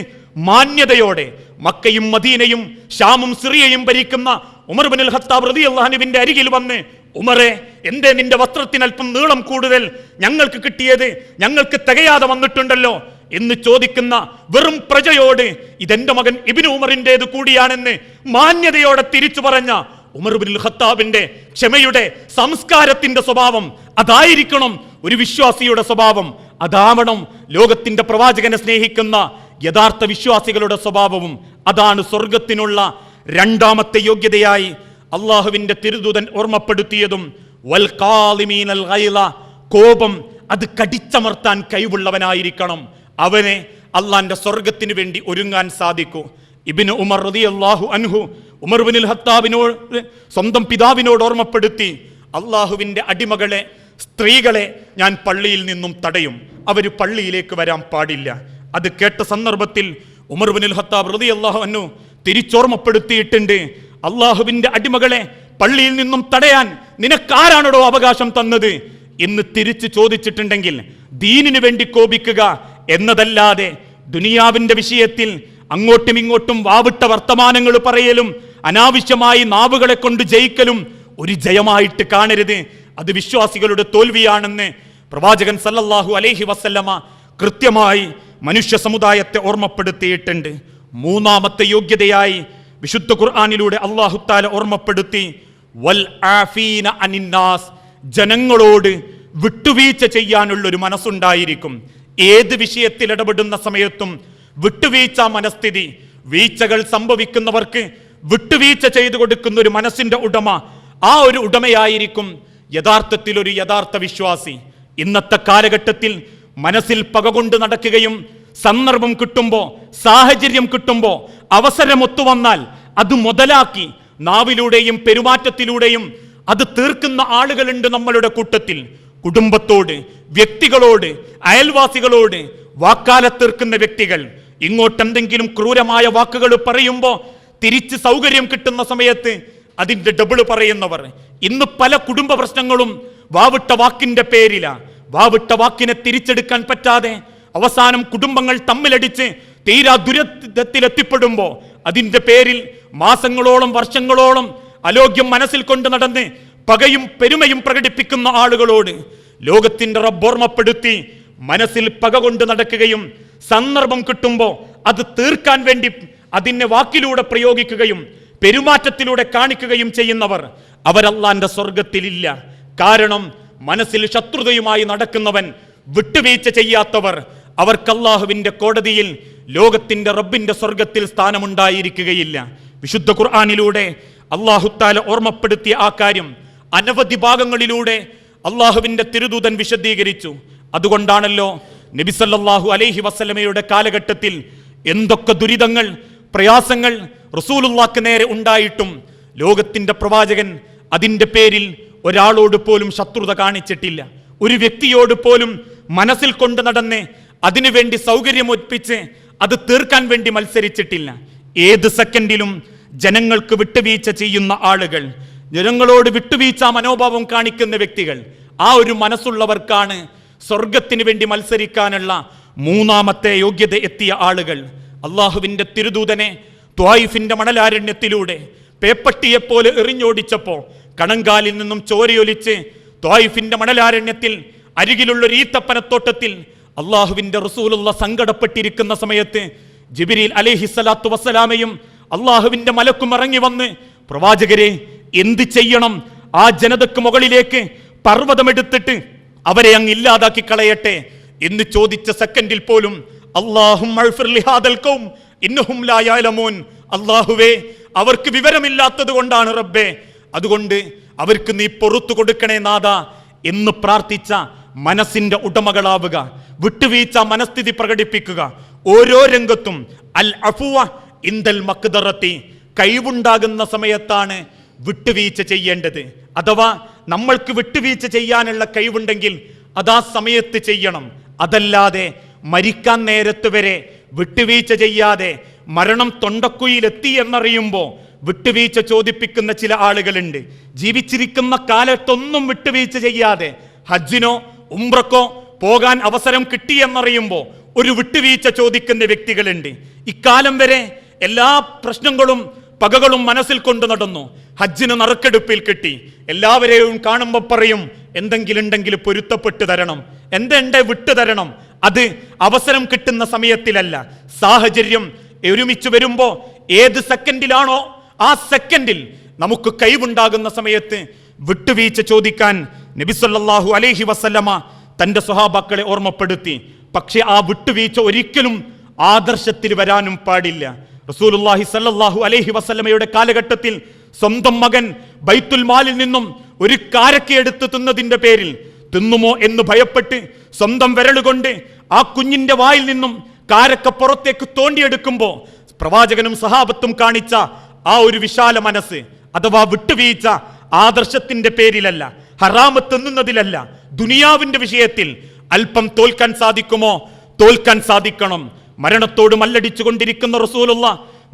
മാന്യതയോടെ മക്കയും മദീനയും ഷാമും സിറിയയും ഭരിക്കുന്ന ഉമർ ഇബ്നുൽ ഖത്താബ് റളിയല്ലാഹു അൻഹുവിന്റെ അരികിൽ വന്ന്, ഉമറെ, എന്തേ നിന്റെ വസ്ത്രത്തിന് അല്പം നീളം കൂടുതൽ? ഞങ്ങൾക്ക് കിട്ടിയത് ഞങ്ങൾക്ക് തികയാതെ വന്നിട്ടുണ്ടല്ലോ എന്ന് ചോദിക്കുന്ന വെറും പ്രജയോട് ഇതെന്റെ മകൻ ഇബ്നു ഉമറിന്റേത് കൂടിയാണെന്ന് മാന്യതയോടെ തിരിച്ചു പറഞ്ഞ ഉമർ ഇബ്നുൽ ഖത്താബിന്റെ ക്ഷമയുടെ സംസ്കാരത്തിന്റെ സ്വഭാവം അതായിരിക്കണം ഒരു വിശ്വാസിയുടെ സ്വഭാവം. അതാവണം ലോകത്തിന്റെ പ്രവാചകനെ സ്നേഹിക്കുന്ന യഥാർത്ഥ വിശ്വാസികളുടെ സ്വഭാവവും. അതാണ് സ്വർഗത്തിനുള്ള രണ്ടാമത്തെ യോഗ്യതയായി അള്ളാഹുവിന്റെ തിരുദൂതൻ ഓർമ്മപ്പെടുത്തിയതും. വൽ ഖാലിമീനൽ ഗൈള, കോപം അത് കടിച്ചമർത്താൻ കഴിവുള്ളവനായിരിക്കണം. അവനെ അള്ളാന്റെ സ്വർഗത്തിന് വേണ്ടി ഒരുങ്ങാൻ സാധിക്കൂ. ഇബ്നു ഉമർ റളിയല്ലാഹു അൻഹു ഉമർ ഇബ്നുൽ ഖത്താബിനോട് സ്വന്തം പിതാവിനോട് ഓർമ്മപ്പെടുത്തി, അള്ളാഹുവിന്റെ അടിമകളെ, സ്ത്രീകളെ ഞാൻ പള്ളിയിൽ നിന്നും തടയും, അവർ പള്ളിയിലേക്ക് വരാൻ പാടില്ല. അത് കേട്ട സന്ദർഭത്തിൽ ഉമർ ഇബ്നുൽ ഖത്താബ് റളിയല്ലാഹു അൻഹു തിരിച്ചോർമ്മപ്പെടുത്തിയിട്ടുണ്ട്, അള്ളാഹുവിന്റെ അടിമകളെ പള്ളിയിൽ നിന്നും തടയാൻ നിനക്കാരാണോ അവകാശം തന്നത് എന്ന് തിരിച്ചു ചോദിച്ചിട്ടുണ്ടെങ്കിൽ ദീനിനു വേണ്ടി കോപിക്കുക എന്നതല്ലാതെ ദുനിയാവിന്റെ വിഷയത്തിൽ അങ്ങോട്ടും ഇങ്ങോട്ടും വാവിട്ട വർത്തമാനങ്ങൾ പറയലും അനാവശ്യമായി നാവുകളെ കൊണ്ട് ജയിക്കലും ഒരു ജയമായിട്ട് കാണരുത്. അത് വിശ്വാസികളുടെ തോൽവിയാണെന്ന് പ്രവാചകൻ സല്ലല്ലാഹു അലൈഹി വസല്ലമ കൃത്യമായി മനുഷ്യ സമുദായത്തെ ഓർമ്മപ്പെടുത്തിയിട്ടുണ്ട്. മൂന്നാമത്തെ യോഗ്യതയായി വിശുദ്ധ ഖുർആനിലൂടെ അല്ലാഹു തആല ഓർമ്മപ്പെടുത്തി, വൽ ആഫീന അനിന്നാസ്, ജനങ്ങളോട് വിട്ടുവീഴ്ച ചെയ്യാനുള്ളൊരു മനസ്സുണ്ടായിരിക്കും. ഏത് വിഷയത്തിൽ ഇടപെടുന്ന സമയത്തും വിട്ടുവീഴ്ച മനസ്ഥിതി, വീഴ്ചകൾ സംഭവിക്കുന്നവർക്ക് വിട്ടുവീഴ്ച ചെയ്തു കൊടുക്കുന്ന ഒരു മനസ്സിന്റെ ഉടമ, ആ ഒരു ഉടമയായിരിക്കും യഥാർത്ഥത്തിൽ ഒരു യഥാർത്ഥ വിശ്വാസി. ഇന്നത്തെ കാലഘട്ടത്തിൽ മനസ്സിൽ പകകൊണ്ട് നടക്കുകയും സന്ദർഭം കിട്ടുമ്പോൾ, സാഹചര്യം കിട്ടുമ്പോൾ, അവസരം ഒത്തുവന്നാൽ അത് മുതലാക്കി നാവിലൂടെയും പെരുമാറ്റത്തിലൂടെയും അത് തീർക്കുന്ന ആളുകളുണ്ട് നമ്മളുടെ കൂട്ടത്തിൽ. കുടുംബത്തോട്, വ്യക്തികളോട്, അയൽവാസികളോട് വാക്കാലെ തീർക്കുന്ന വ്യക്തികൾ. ഇങ്ങോട്ടെന്തെങ്കിലും ക്രൂരമായ വാക്കുകൾ പറയുമ്പോൾ തിരിച്ച് സൗകര്യം കിട്ടുന്ന സമയത്ത് അതിന്റെ ഡബിൾ പറയുന്നവർ. ഇന്ന് പല കുടുംബ പ്രശ്നങ്ങളും വാവിട്ട വാക്കിന്റെ പേരിലാ. വാവിട്ട വാക്കിനെ തിരിച്ചെടുക്കാൻ പറ്റാതെ അവസാനം കുടുംബങ്ങൾ തമ്മിലടിച്ച് തീരാ ദുരന്തത്തിലെത്തിപ്പെടുമ്പോ അതിന്റെ പേരിൽ മാസങ്ങളോളം വർഷങ്ങളോളം അലോഗ്യം മനസ്സിൽ കൊണ്ട് നടന്ന് പകയും പെരുമയും പ്രകടിപ്പിക്കുന്ന ആളുകളോട് ലോകത്തിന്റെ റബ്ബ് ഓർമ്മപ്പെടുത്തി, മനസ്സിൽ പക കൊണ്ട് നടക്കുകയും സന്ദർഭം കിട്ടുമ്പോൾ അത് തീർക്കാൻ വേണ്ടി അതിനെ വാക്കിലൂടെ പ്രയോഗിക്കുകയും പെരുമാറ്റത്തിലൂടെ കാണിക്കുകയും ചെയ്യുന്നവർ അവരല്ലാന്റെ സ്വർഗത്തിലില്ല. കാരണം മനസ്സിൽ ശത്രുതയുമായി നടക്കുന്നവൻ, വിട്ടുവീഴ്ച ചെയ്യാത്തവർ, അവർക്ക് അല്ലാഹുവിന്റെ കോടതിയിൽ ലോകത്തിന്റെ റബ്ബിന്റെ സ്വർഗത്തിൽ സ്ഥാനമുണ്ടായിരിക്കുകയില്ല. വിശുദ്ധ ഖുർആനിലൂടെ അല്ലാഹു തആല ഓർമ്മപ്പെടുത്തിയ ആ കാര്യം അനവധി ഭാഗങ്ങളിലൂടെ അല്ലാഹുവിന്റെ തിരുദൂതൻ വിശദീകരിച്ചു. അതുകൊണ്ടാണല്ലോ നബി സല്ലല്ലാഹു അലൈഹി വസല്ലമയുടെ കാലഘട്ടത്തിൽ എന്തൊക്കെ ദുരിതങ്ങൾ, പ്രയാസങ്ങൾ റസൂലുള്ളാഹിക്ക് നേരെ ഉണ്ടായിട്ടും ലോകത്തിന്റെ പ്രവാചകൻ അതിന്റെ പേരിൽ ഒരാളോട് പോലും ശത്രുത കാണിച്ചിട്ടില്ല. ഒരു വ്യക്തിയോട് പോലും മനസ്സിൽ കൊണ്ട് നടന്ന് അതിനുവേണ്ടി സൗകര്യമൊപ്പിച്ച് അത് തീർക്കാൻ വേണ്ടി മത്സരിച്ചിട്ടില്ല. ഏത് സെക്കൻഡിലും ജനങ്ങൾക്ക് വിട്ടുവീഴ്ച ചെയ്യുന്ന ആളുകൾ, ജനങ്ങളോട് വിട്ടുവീഴ്ച മനോഭാവം കാണിക്കുന്ന വ്യക്തികൾ, ആ ഒരു മനസ്സുള്ളവർക്കാണ് സ്വർഗത്തിന് വേണ്ടി മത്സരിക്കാനുള്ള മൂന്നാമത്തെ യോഗ്യത എത്തിയ ആളുകൾ. അള്ളാഹുവിന്റെ തിരുദൂതനെ ത്വായിഫിന്റെ മണലാരണ്യത്തിലൂടെ പേപ്പട്ടിയെപ്പോലെ എറിഞ്ഞോടിച്ചപ്പോ കണങ്കാലിൽ നിന്നും ചോരയൊലിച്ച് ത്വായിഫിന്റെ മണലാരണ്യത്തിൽ അരികിലുള്ളൊരു ഈത്തപ്പനത്തോട്ടത്തിൽ അള്ളാഹുവിന്റെ റസൂലുള്ള സങ്കടപ്പെട്ടിരിക്കുന്ന സമയത്ത് ജിബ്രീൽ അലൈഹിസ്സലാത്തു വസ്സലാമയും അള്ളാഹുവിന്റെ മലക്കും ഇറങ്ങി വന്ന്, പ്രവാചകരെ എന്ത് ചെയ്യണം? ആ ജനതക്ക് മുകളിലേക്ക് പർവ്വതമെടുത്തിട്ട് അവരെ അങ്ങ് ഇല്ലാതാക്കി കളയട്ടെ എന്ന് ചോദിച്ച സെക്കൻഡിൽ പോലും അല്ലാഹുവേ, അവർക്ക് വിവരമില്ലാത്തത് കൊണ്ടാണ് റബ്ബേ, അതുകൊണ്ട് അവർക്ക് നീ പൊറുത്തു കൊടുക്കണേ നാഥാ എന്ന് പ്രാർത്ഥിച്ച മനസ്സിന്റെ ഉടമകളാവുക, വിട്ടുവീഴ്ച മനസ്ഥിതി പ്രകടിപ്പിക്കുക. ഓരോ രംഗത്തും അൽ അഫുവ ഇന്ദൽ മഖ്ദറത്തി, കഴിവുണ്ടാകുന്ന സമയത്താണ് വിട്ടുവീഴ്ച ചെയ്യേണ്ടത്. അഥവാ നമ്മൾക്ക് വിട്ടുവീഴ്ച ചെയ്യാനുള്ള കഴിവുണ്ടെങ്കിൽ അതാ സമയത്ത് ചെയ്യണം. അതല്ലാതെ മരിക്കാൻ നേരത്ത് വരെ വിട്ടുവീഴ്ച ചെയ്യാതെ മരണം തൊണ്ടക്കുയിലെത്തി എന്നറിയുമ്പോൾ വിട്ടുവീഴ്ച ചോദിപ്പിക്കുന്ന ചില ആളുകളുണ്ട്. ജീവിച്ചിരിക്കുന്ന കാലത്തൊന്നും വിട്ടുവീഴ്ച ചെയ്യാതെ ഹജ്ജിനോ ഉംറക്കോ പോകാൻ അവസരം കിട്ടിയെന്നറിയുമ്പോൾ ഒരു വിട്ടുവീഴ്ച ചോദിക്കുന്ന വ്യക്തികളുണ്ട്. ഇക്കാലം വരെ എല്ലാ പ്രശ്നങ്ങളും പകകളും മനസ്സിൽ കൊണ്ടു നടന്നു. ഹജ്ജിന് നറുക്കെടുപ്പിൽ കിട്ടി. എല്ലാവരെയും കാണുമ്പോൾ പറയും എന്തെങ്കിലും ഉണ്ടെങ്കിൽ പൊരുത്തപ്പെട്ട് തരണം, എന്തെണ്ടെ വിട്ടു തരണം. അത് അവസരം കിട്ടുന്ന സമയത്തിലല്ല, സാഹചര്യം ഒരുമിച്ച് വരുമ്പോ ഏത് സെക്കൻഡിലാണോ ആ സെക്കൻഡിൽ നമുക്ക് കഴിവുണ്ടാകുന്ന സമയത്ത് വിട്ടുവീഴ്ച ചോദിക്കാൻ നബി സല്ലല്ലാഹു അലൈഹി വസല്ലമ തന്റെ സ്വഹാബാക്കളെ ഓർമ്മപ്പെടുത്തി. പക്ഷെ ആ വിട്ടുവീഴ്ച ഒരിക്കലും ആദർശത്തിൽ വരാനും പാടില്ല. റസൂലുള്ളാഹി സല്ലല്ലാഹു അലൈഹി വസല്ലമയുടെ കാലഘട്ടത്തിൽ സ്വന്തം മകൻ ബൈത്തുൽ മാലിൽ നിന്നും ഒരു കാരക്ക എടുത്ത് തിന്നതിന്റെ പേരിൽ തിന്നുമോ എന്ന് ഭയപ്പെട്ട് സ്വന്തം വിരലുകൊണ്ട് ആ കുഞ്ഞിന്റെ വായിൽ നിന്നും കാരക്ക പുറത്തേക്ക് തോണ്ടിയെടുക്കുമ്പോ പ്രവാചകനും സഹാബത്തും കാണിച്ച ആ ഒരു വിശാല മനസ്സ് അഥവാ വിട്ടുവീഴ്ച ആദർശത്തിന്റെ പേരിലല്ല, ഹറാമ് തിന്നുന്നതിലല്ല, ദുനിയാവിന്റെ വിഷയത്തിൽ അല്പം തോൽക്കാൻ സാധിക്കുമോ? തോൽക്കാൻ സാധിക്കണം. മരണത്തോട് മല്ലടിച്ചു കൊണ്ടിരിക്കുന്ന റസൂലുള്ള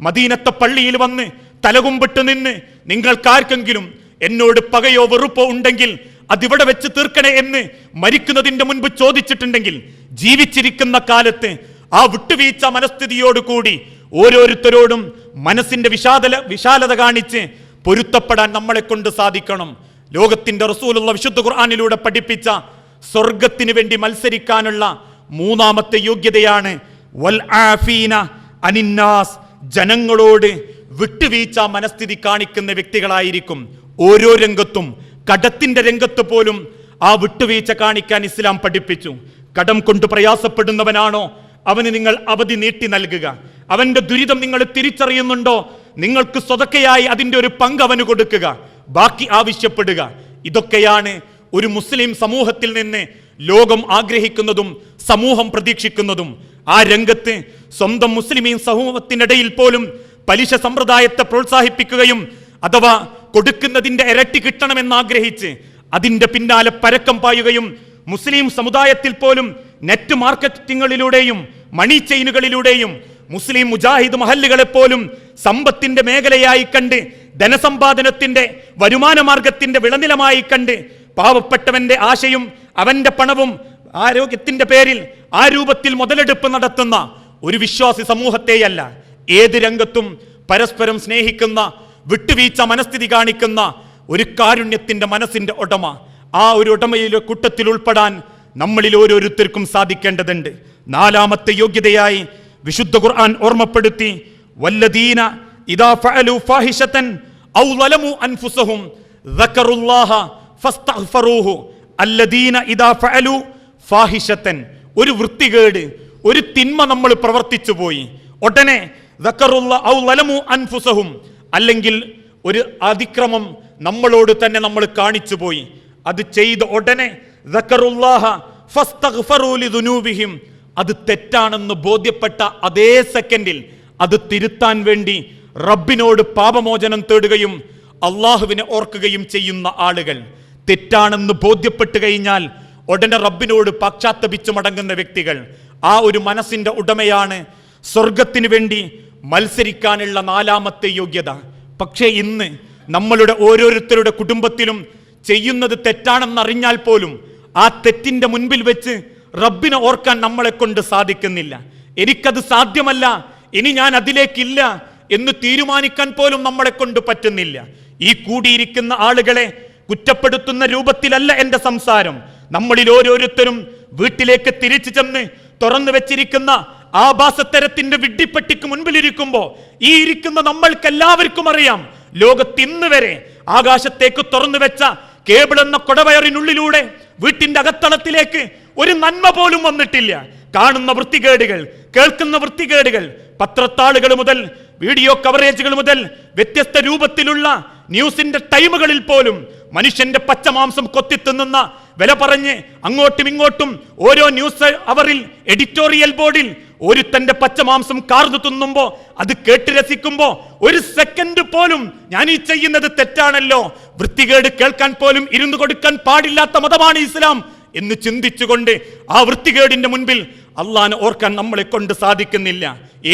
മദീനത്തെ പള്ളിയിൽ വന്ന് തലകുമ്പിട്ട് നിന്ന് നിങ്ങൾക്കാർക്കെങ്കിലും എന്നോട് പകയോ വെറുപ്പോ ഉണ്ടെങ്കിൽ അതിവിടെ വെച്ച് തീർക്കണേ എന്ന് മരിക്കുന്നതിന്റെ മുൻപ് ചോദിച്ചിട്ടുണ്ടെങ്കിൽ ജീവിച്ചിരിക്കുന്ന കാലത്ത് ആ വിട്ടുവീഴ്ച മനസ്ഥിതിയോടുകൂടി ഓരോരുത്തരോടും മനസ്സിന്റെ വിശാലത കാണിച്ച് പൊരുത്തപ്പെടാൻ നമ്മളെ കൊണ്ട് സാധിക്കണം. ലോകത്തിന്റെ റസൂലുള്ള വിശുദ്ധ ഖുർആനിലൂടെ പഠിപ്പിച്ച സ്വർഗത്തിന് വേണ്ടി മത്സരിക്കാനുള്ള മൂന്നാമത്തെ യോഗ്യതയാണ് വൽ ആഫീന അനിന്നാസ്. ജനങ്ങളോട് വിട്ടുവീഴ്ച മനസ്ഥിതി കാണിക്കുന്ന വ്യക്തികളായിരിക്കും. ഓരോ രംഗത്തും, കടത്തിന്റെ രംഗത്ത് പോലും ആ വിട്ടുവീഴ്ച കാണിക്കാൻ ഇസ്ലാം പഠിപ്പിച്ചു. കടം കൊണ്ട് പ്രയാസപ്പെടുന്നവനാണോ, അവന് നിങ്ങൾ അവധി നീട്ടി നൽകുക. അവന്റെ ദുരിതം നിങ്ങൾ തിരിച്ചറിയുന്നുണ്ടോ, നിങ്ങൾക്ക് സ്വതക്കയായി അതിന്റെ ഒരു പങ്ക് അവന് കൊടുക്കുക, ബാക്കി ആവശ്യപ്പെടുക. ഇതൊക്കെയാണ് ഒരു മുസ്ലിം സമൂഹത്തിൽ നിന്ന് ലോകം ആഗ്രഹിക്കുന്നതും സമൂഹം പ്രതീക്ഷിക്കുന്നതും. ആ രംഗത്ത് സ്വന്തം മുസ്ലിമീൻ സമൂഹത്തിനിടയിൽ പോലും പലിശ സമ്പ്രദായത്തെ പ്രോത്സാഹിപ്പിക്കുകയും അഥവാ കൊടുക്കുന്നതിന്റെ ഇരട്ടി കിട്ടണമെന്ന് ആഗ്രഹിച്ച് അതിന്റെ പിന്നാലെ പരക്കം പായുകയും മുസ്ലിം സമുദായത്തിൽ പോലും നെറ്റ് മാർക്കറ്റിങ്ങുകളിലൂടെയും മണി ചെയിനുകളിലൂടെയും മുസ്ലിം മുജാഹിദ് മഹല്ലുകളെ പോലും സമ്പത്തിന്റെ മേഖലയായി കണ്ട് ധനസമ്പാദനത്തിന്റെ വരുമാന മാർഗത്തിന്റെ വിളനിലമായി കണ്ട് പാവപ്പെട്ടവന്റെ ആശയും അവന്റെ പണവും ആരോഗ്യത്തിന്റെ പേരിൽ ആ രൂപത്തിൽ മുതലെടുപ്പ് നടത്തുന്ന ഒരു വിശ്വാസി സമൂഹത്തെയല്ല, ഏത് രംഗത്തും പരസ്പരം സ്നേഹിക്കുന്ന, വിട്ടുവീഴ്ച മനസ്ഥിതി കാണിക്കുന്ന ഒരു കാരുണ്യത്തിന്റെ മനസ്സിന്റെ ഉടമ, ആ ഒരു ഉടമയിലെ കൂട്ടത്തിൽ ഉൾപ്പെടാൻ നമ്മളിൽ ഓരോരുത്തർക്കും സാധിക്കേണ്ടതുണ്ട്. നാലാമത്തെ യോഗ്യതയായി വിശുദ്ധ ഖുർആൻ ഓർമ്മപ്പെടുത്തി, വല്ലദീന ഇദാ ഫഅലു ഫാഹിശതൻ ഔ ളലമു അൻഫുസഹും ദക്കറുല്ലാഹ ഫസ്തഗ്ഫറൂഹു. അല്ലദീന ഇദാ ഫഅലു ഫാഹിശതൻ, ഒരു വൃത്തികേട്, ഒരു തിന്മ നമ്മൾ പ്രവർത്തിച്ചു പോയി, ഉടനെ ദക്കറുല്ലാഹ ഔ ളലമു അൻഫുസഹും, അല്ലെങ്കിൽ ഒരു അതിക്രമം നമ്മളോട് തന്നെ നമ്മൾ കാണിച്ചു പോയി, അത് ചെയ്ത ഉടനെ ദക്കറുല്ലാഹ ഫസ്തഗ്ഫറൂ ലിദുനൂബിഹിം, അത് തെറ്റാണെന്ന് ബോധ്യപ്പെട്ട അതേ സെക്കൻഡിൽ അത് തിരുത്താൻ വേണ്ടി റബ്ബിനോട് പാപമോചനം തേടുകയും അള്ളാഹുവിനെ ഓർക്കുകയും ചെയ്യുന്ന ആളുകൾ. തെറ്റാണെന്ന് ബോധ്യപ്പെട്ടു കഴിഞ്ഞാൽ ഉടനെ റബ്ബിനോട് പശ്ചാത്തപിച്ചു മടങ്ങുന്ന വ്യക്തികൾ, ആ ഒരു മനസ്സിന്റെ ഉടമയാണ് സ്വർഗത്തിന് വേണ്ടി മത്സരിക്കാനുള്ള നാലാമത്തെ യോഗ്യത. പക്ഷേ ഇന്ന് നമ്മളുടെ ഓരോരുത്തരുടെ കുടുംബത്തിലും ചെയ്യുന്നത് തെറ്റാണെന്നറിഞ്ഞാൽ പോലും ആ തെറ്റിന്റെ മുൻപിൽ വെച്ച് റബ്ബിനെ ഓർക്കാൻ നമ്മളെ കൊണ്ട് സാധിക്കുന്നില്ല. എനിക്കത് സാധ്യമല്ല, ഇനി ഞാൻ അതിലേക്കില്ല എന്ന് തീരുമാനിക്കാൻ പോലും നമ്മളെ കൊണ്ട് പറ്റുന്നില്ല. ഈ കൂടിയിരിക്കുന്ന ആളുകളെ കുറ്റപ്പെടുത്തുന്ന രൂപത്തിലല്ല എന്റെ സംസാരം. നമ്മളിൽ ഓരോരുത്തരും വീട്ടിലേക്ക് തിരിച്ചു ചെന്ന് തുറന്നു വെച്ചിരിക്കുന്ന ആഭാസത്തരത്തിന്റെ വിഡ്ഢിപ്പെട്ടിക്ക് മുൻപിലിരിക്കുമ്പോ ഈ ഇരിക്കുന്ന നമ്മൾക്കെല്ലാവർക്കും അറിയാം, ലോകത്ത് ഇന്ന് വരെ ആകാശത്തേക്ക് തുറന്നു വെച്ച കേബിൾ എന്ന കൊടവയറിനുള്ളിലൂടെ വീട്ടിന്റെ അകത്തളത്തിലേക്ക് ഒരു നന്മ പോലും വന്നിട്ടില്ല. കാണുന്ന വൃത്തികേടുകൾ, കേൾക്കുന്ന വൃത്തികേടുകൾ, പത്രത്താളുകൾ മുതൽ വീഡിയോ കവറേജുകൾ മുതൽ വ്യത്യസ്ത രൂപത്തിലുള്ള ന്യൂസിന്റെ ടൈമുകളിൽ പോലും മനുഷ്യന്റെ പച്ചമാംസം കൊത്തിത്തിന്നുന്ന, വില പറഞ്ഞ് അങ്ങോട്ടും ഇങ്ങോട്ടും ഓരോ ന്യൂസ് അവറിൽ എഡിറ്റോറിയൽ ബോർഡിൽ ഒരുത്തന്റെ പച്ചമാംസം കാർന്നു തിന്നുമ്പോ അത് കേട്ട് രസിക്കുമ്പോ ഒരു സെക്കൻഡ് പോലും ഞാൻ ഈ ചെയ്യുന്നത് തെറ്റാണല്ലോ, വൃത്തികേട് കേൾക്കാൻ പോലും ഇരുന്നു കൊടുക്കാൻ പാടില്ലാത്ത മതമാണ് ഇസ്ലാം എന്ന് ചിന്തിച്ചുകൊണ്ട് ആ വൃത്തികേടിന്റെ മുൻപിൽ അള്ളാഹനെ ഓർക്കാൻ നമ്മളെ കൊണ്ട് സാധിക്കുന്നില്ല.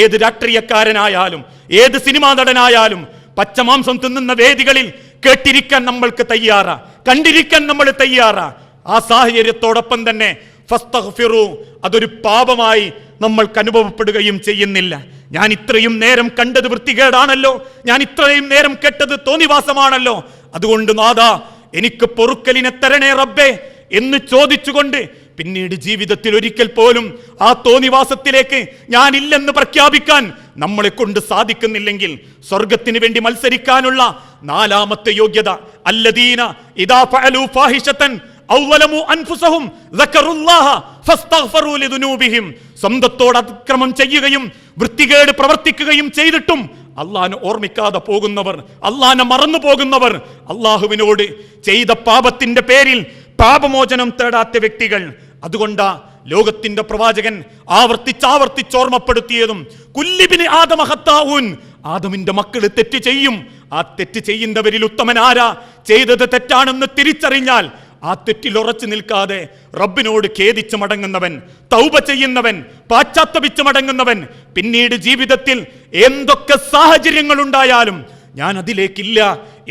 ഏത് രാഷ്ട്രീയക്കാരനായാലും ഏത് സിനിമാ നടനായാലും പച്ചമാംസം തിന്നുന്ന വേദികളിൽ കേട്ടിരിക്കാൻ നമ്മൾക്ക് തയ്യാറാ, കണ്ടിരിക്കാൻ നമ്മൾ തയ്യാറാ. ആ സാഹചര്യത്തോടൊപ്പം തന്നെ ഫസ്തഗ്ഫിറു, അതൊരു പാപമായി നമ്മൾക്ക് അനുഭവപ്പെടുകയും ചെയ്യുന്നില്ല. ഞാൻ ഇത്രയും നേരം കണ്ടത് വൃത്തികേടാണല്ലോ, ഞാൻ ഇത്രയും നേരം കേട്ടത് തോന്നിവാസമാണല്ലോ, അതുകൊണ്ട് നാഥാ എനിക്ക് പൊറുക്കലിനെ തരണേ റബ്ബേ എന്ന് ചോദിച്ചുകൊണ്ട് പിന്നീട് ജീവിതത്തിൽ ഒരിക്കൽ പോലും ആ തോന്നിവാസത്തിലേക്ക് ഞാനില്ലെന്ന് പ്രഖ്യാപിക്കാൻ നമ്മളെ കൊണ്ട് സാധിക്കുന്നില്ലെങ്കിൽ സ്വർഗത്തിന് വേണ്ടി മത്സരിക്കാനുള്ള നാലാമത്തെ യോഗ്യത അല്ലദീന ഇദാ ഫഅലൂ ഫാഹിശതൻ ഔ വലമു അൻഫുസഹും ദക്കറുല്ലാഹ ഫസ്തഗ്ഫറൂ ലിദുനൂബിഹിം. സ്വന്തത്തോട് അതിക്രമം ചെയ്യുകയും വൃത്തികേട് പ്രവർത്തിക്കുകയും ചെയ്തിട്ടും അള്ളാഹനെ ഓർമ്മിക്കാതെ പോകുന്നവർ, അള്ളാഹനെ മറന്നു പോകുന്നവർ, അള്ളാഹുവിനോട് ചെയ്ത പാപത്തിന്റെ പേരിൽ പാപമോചനം തേടാത്ത വ്യക്തികൾ. അതുകൊണ്ടാ ലോകത്തിന്റെ പ്രവാചകൻ ആവർത്തിച്ച് ഓർമ്മപ്പെടുത്തിയതും കുല്ലിബിനി ആദമ ഖത്താഊൻ, ആദമിന്റെ മക്കൾ തെറ്റ് ചെയ്യും. ആ തെറ്റ് ചെയ്യുന്നവരിൽ ഉത്തമൻ ആരാ? ചെയ്തത് തെറ്റാണെന്ന് തിരിച്ചറിഞ്ഞാൽ ആ തെറ്റിൽ ഉറച്ചു നിൽക്കാതെ റബ്ബിനോട് ഖേദിച്ച് മടങ്ങുന്നവൻ, തൗബ ചെയ്യുന്നവൻ, പാശ്ചാത്തപിച്ച് മടങ്ങുന്നവൻ, പിന്നീട് ജീവിതത്തിൽ എന്തൊക്കെ സാഹചര്യങ്ങൾ ഉണ്ടായാലും ഞാൻ അതിലേക്കില്ല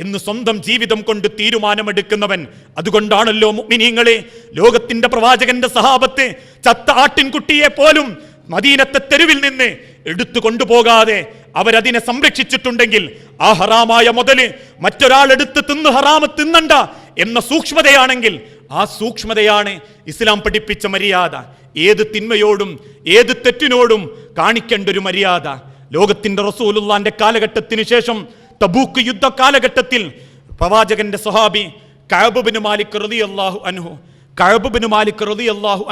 എന്ന് സ്വന്തം ജീവിതം കൊണ്ട് തീരുമാനമെടുക്കുന്നവൻ. അതുകൊണ്ടാണല്ലോ മുഅ്മിനീങ്ങളെ ലോകത്തിന്റെ പ്രവാചകന്റെ സഹാബത്ത് ചത്ത ആട്ടിൻകുട്ടിയെ പോലും മദീനത്തെ തെരുവിൽ നിന്ന് എടുത്തു കൊണ്ടുപോകാതെ അവരതിനെ സംരക്ഷിച്ചിട്ടുണ്ടെങ്കിൽ ആ ഹറാമായ മുതല് മറ്റൊരാൾ എടുത്ത് തിന്ന് ഹറാമ് തിന്നണ്ട എന്ന സൂക്ഷ്മതയാണെങ്കിൽ ആ സൂക്ഷ്മതയാണ് ഇസ്ലാം പഠിപ്പിച്ച മര്യാദ. ഏത് തിന്മയോടും ഏത് തെറ്റിനോടും കാണിക്കേണ്ട ഒരു മര്യാദ. ലോകത്തിന്റെ റസൂലുള്ളാന്റെ കാലഘട്ടത്തിന് ശേഷം തബൂക്ക് യുദ്ധ കാലഘട്ടത്തിൽ പ്രവാചകന്റെ സ്വഹാബി കഅബ് ബിൻ മാലിക് റളിയല്ലാഹു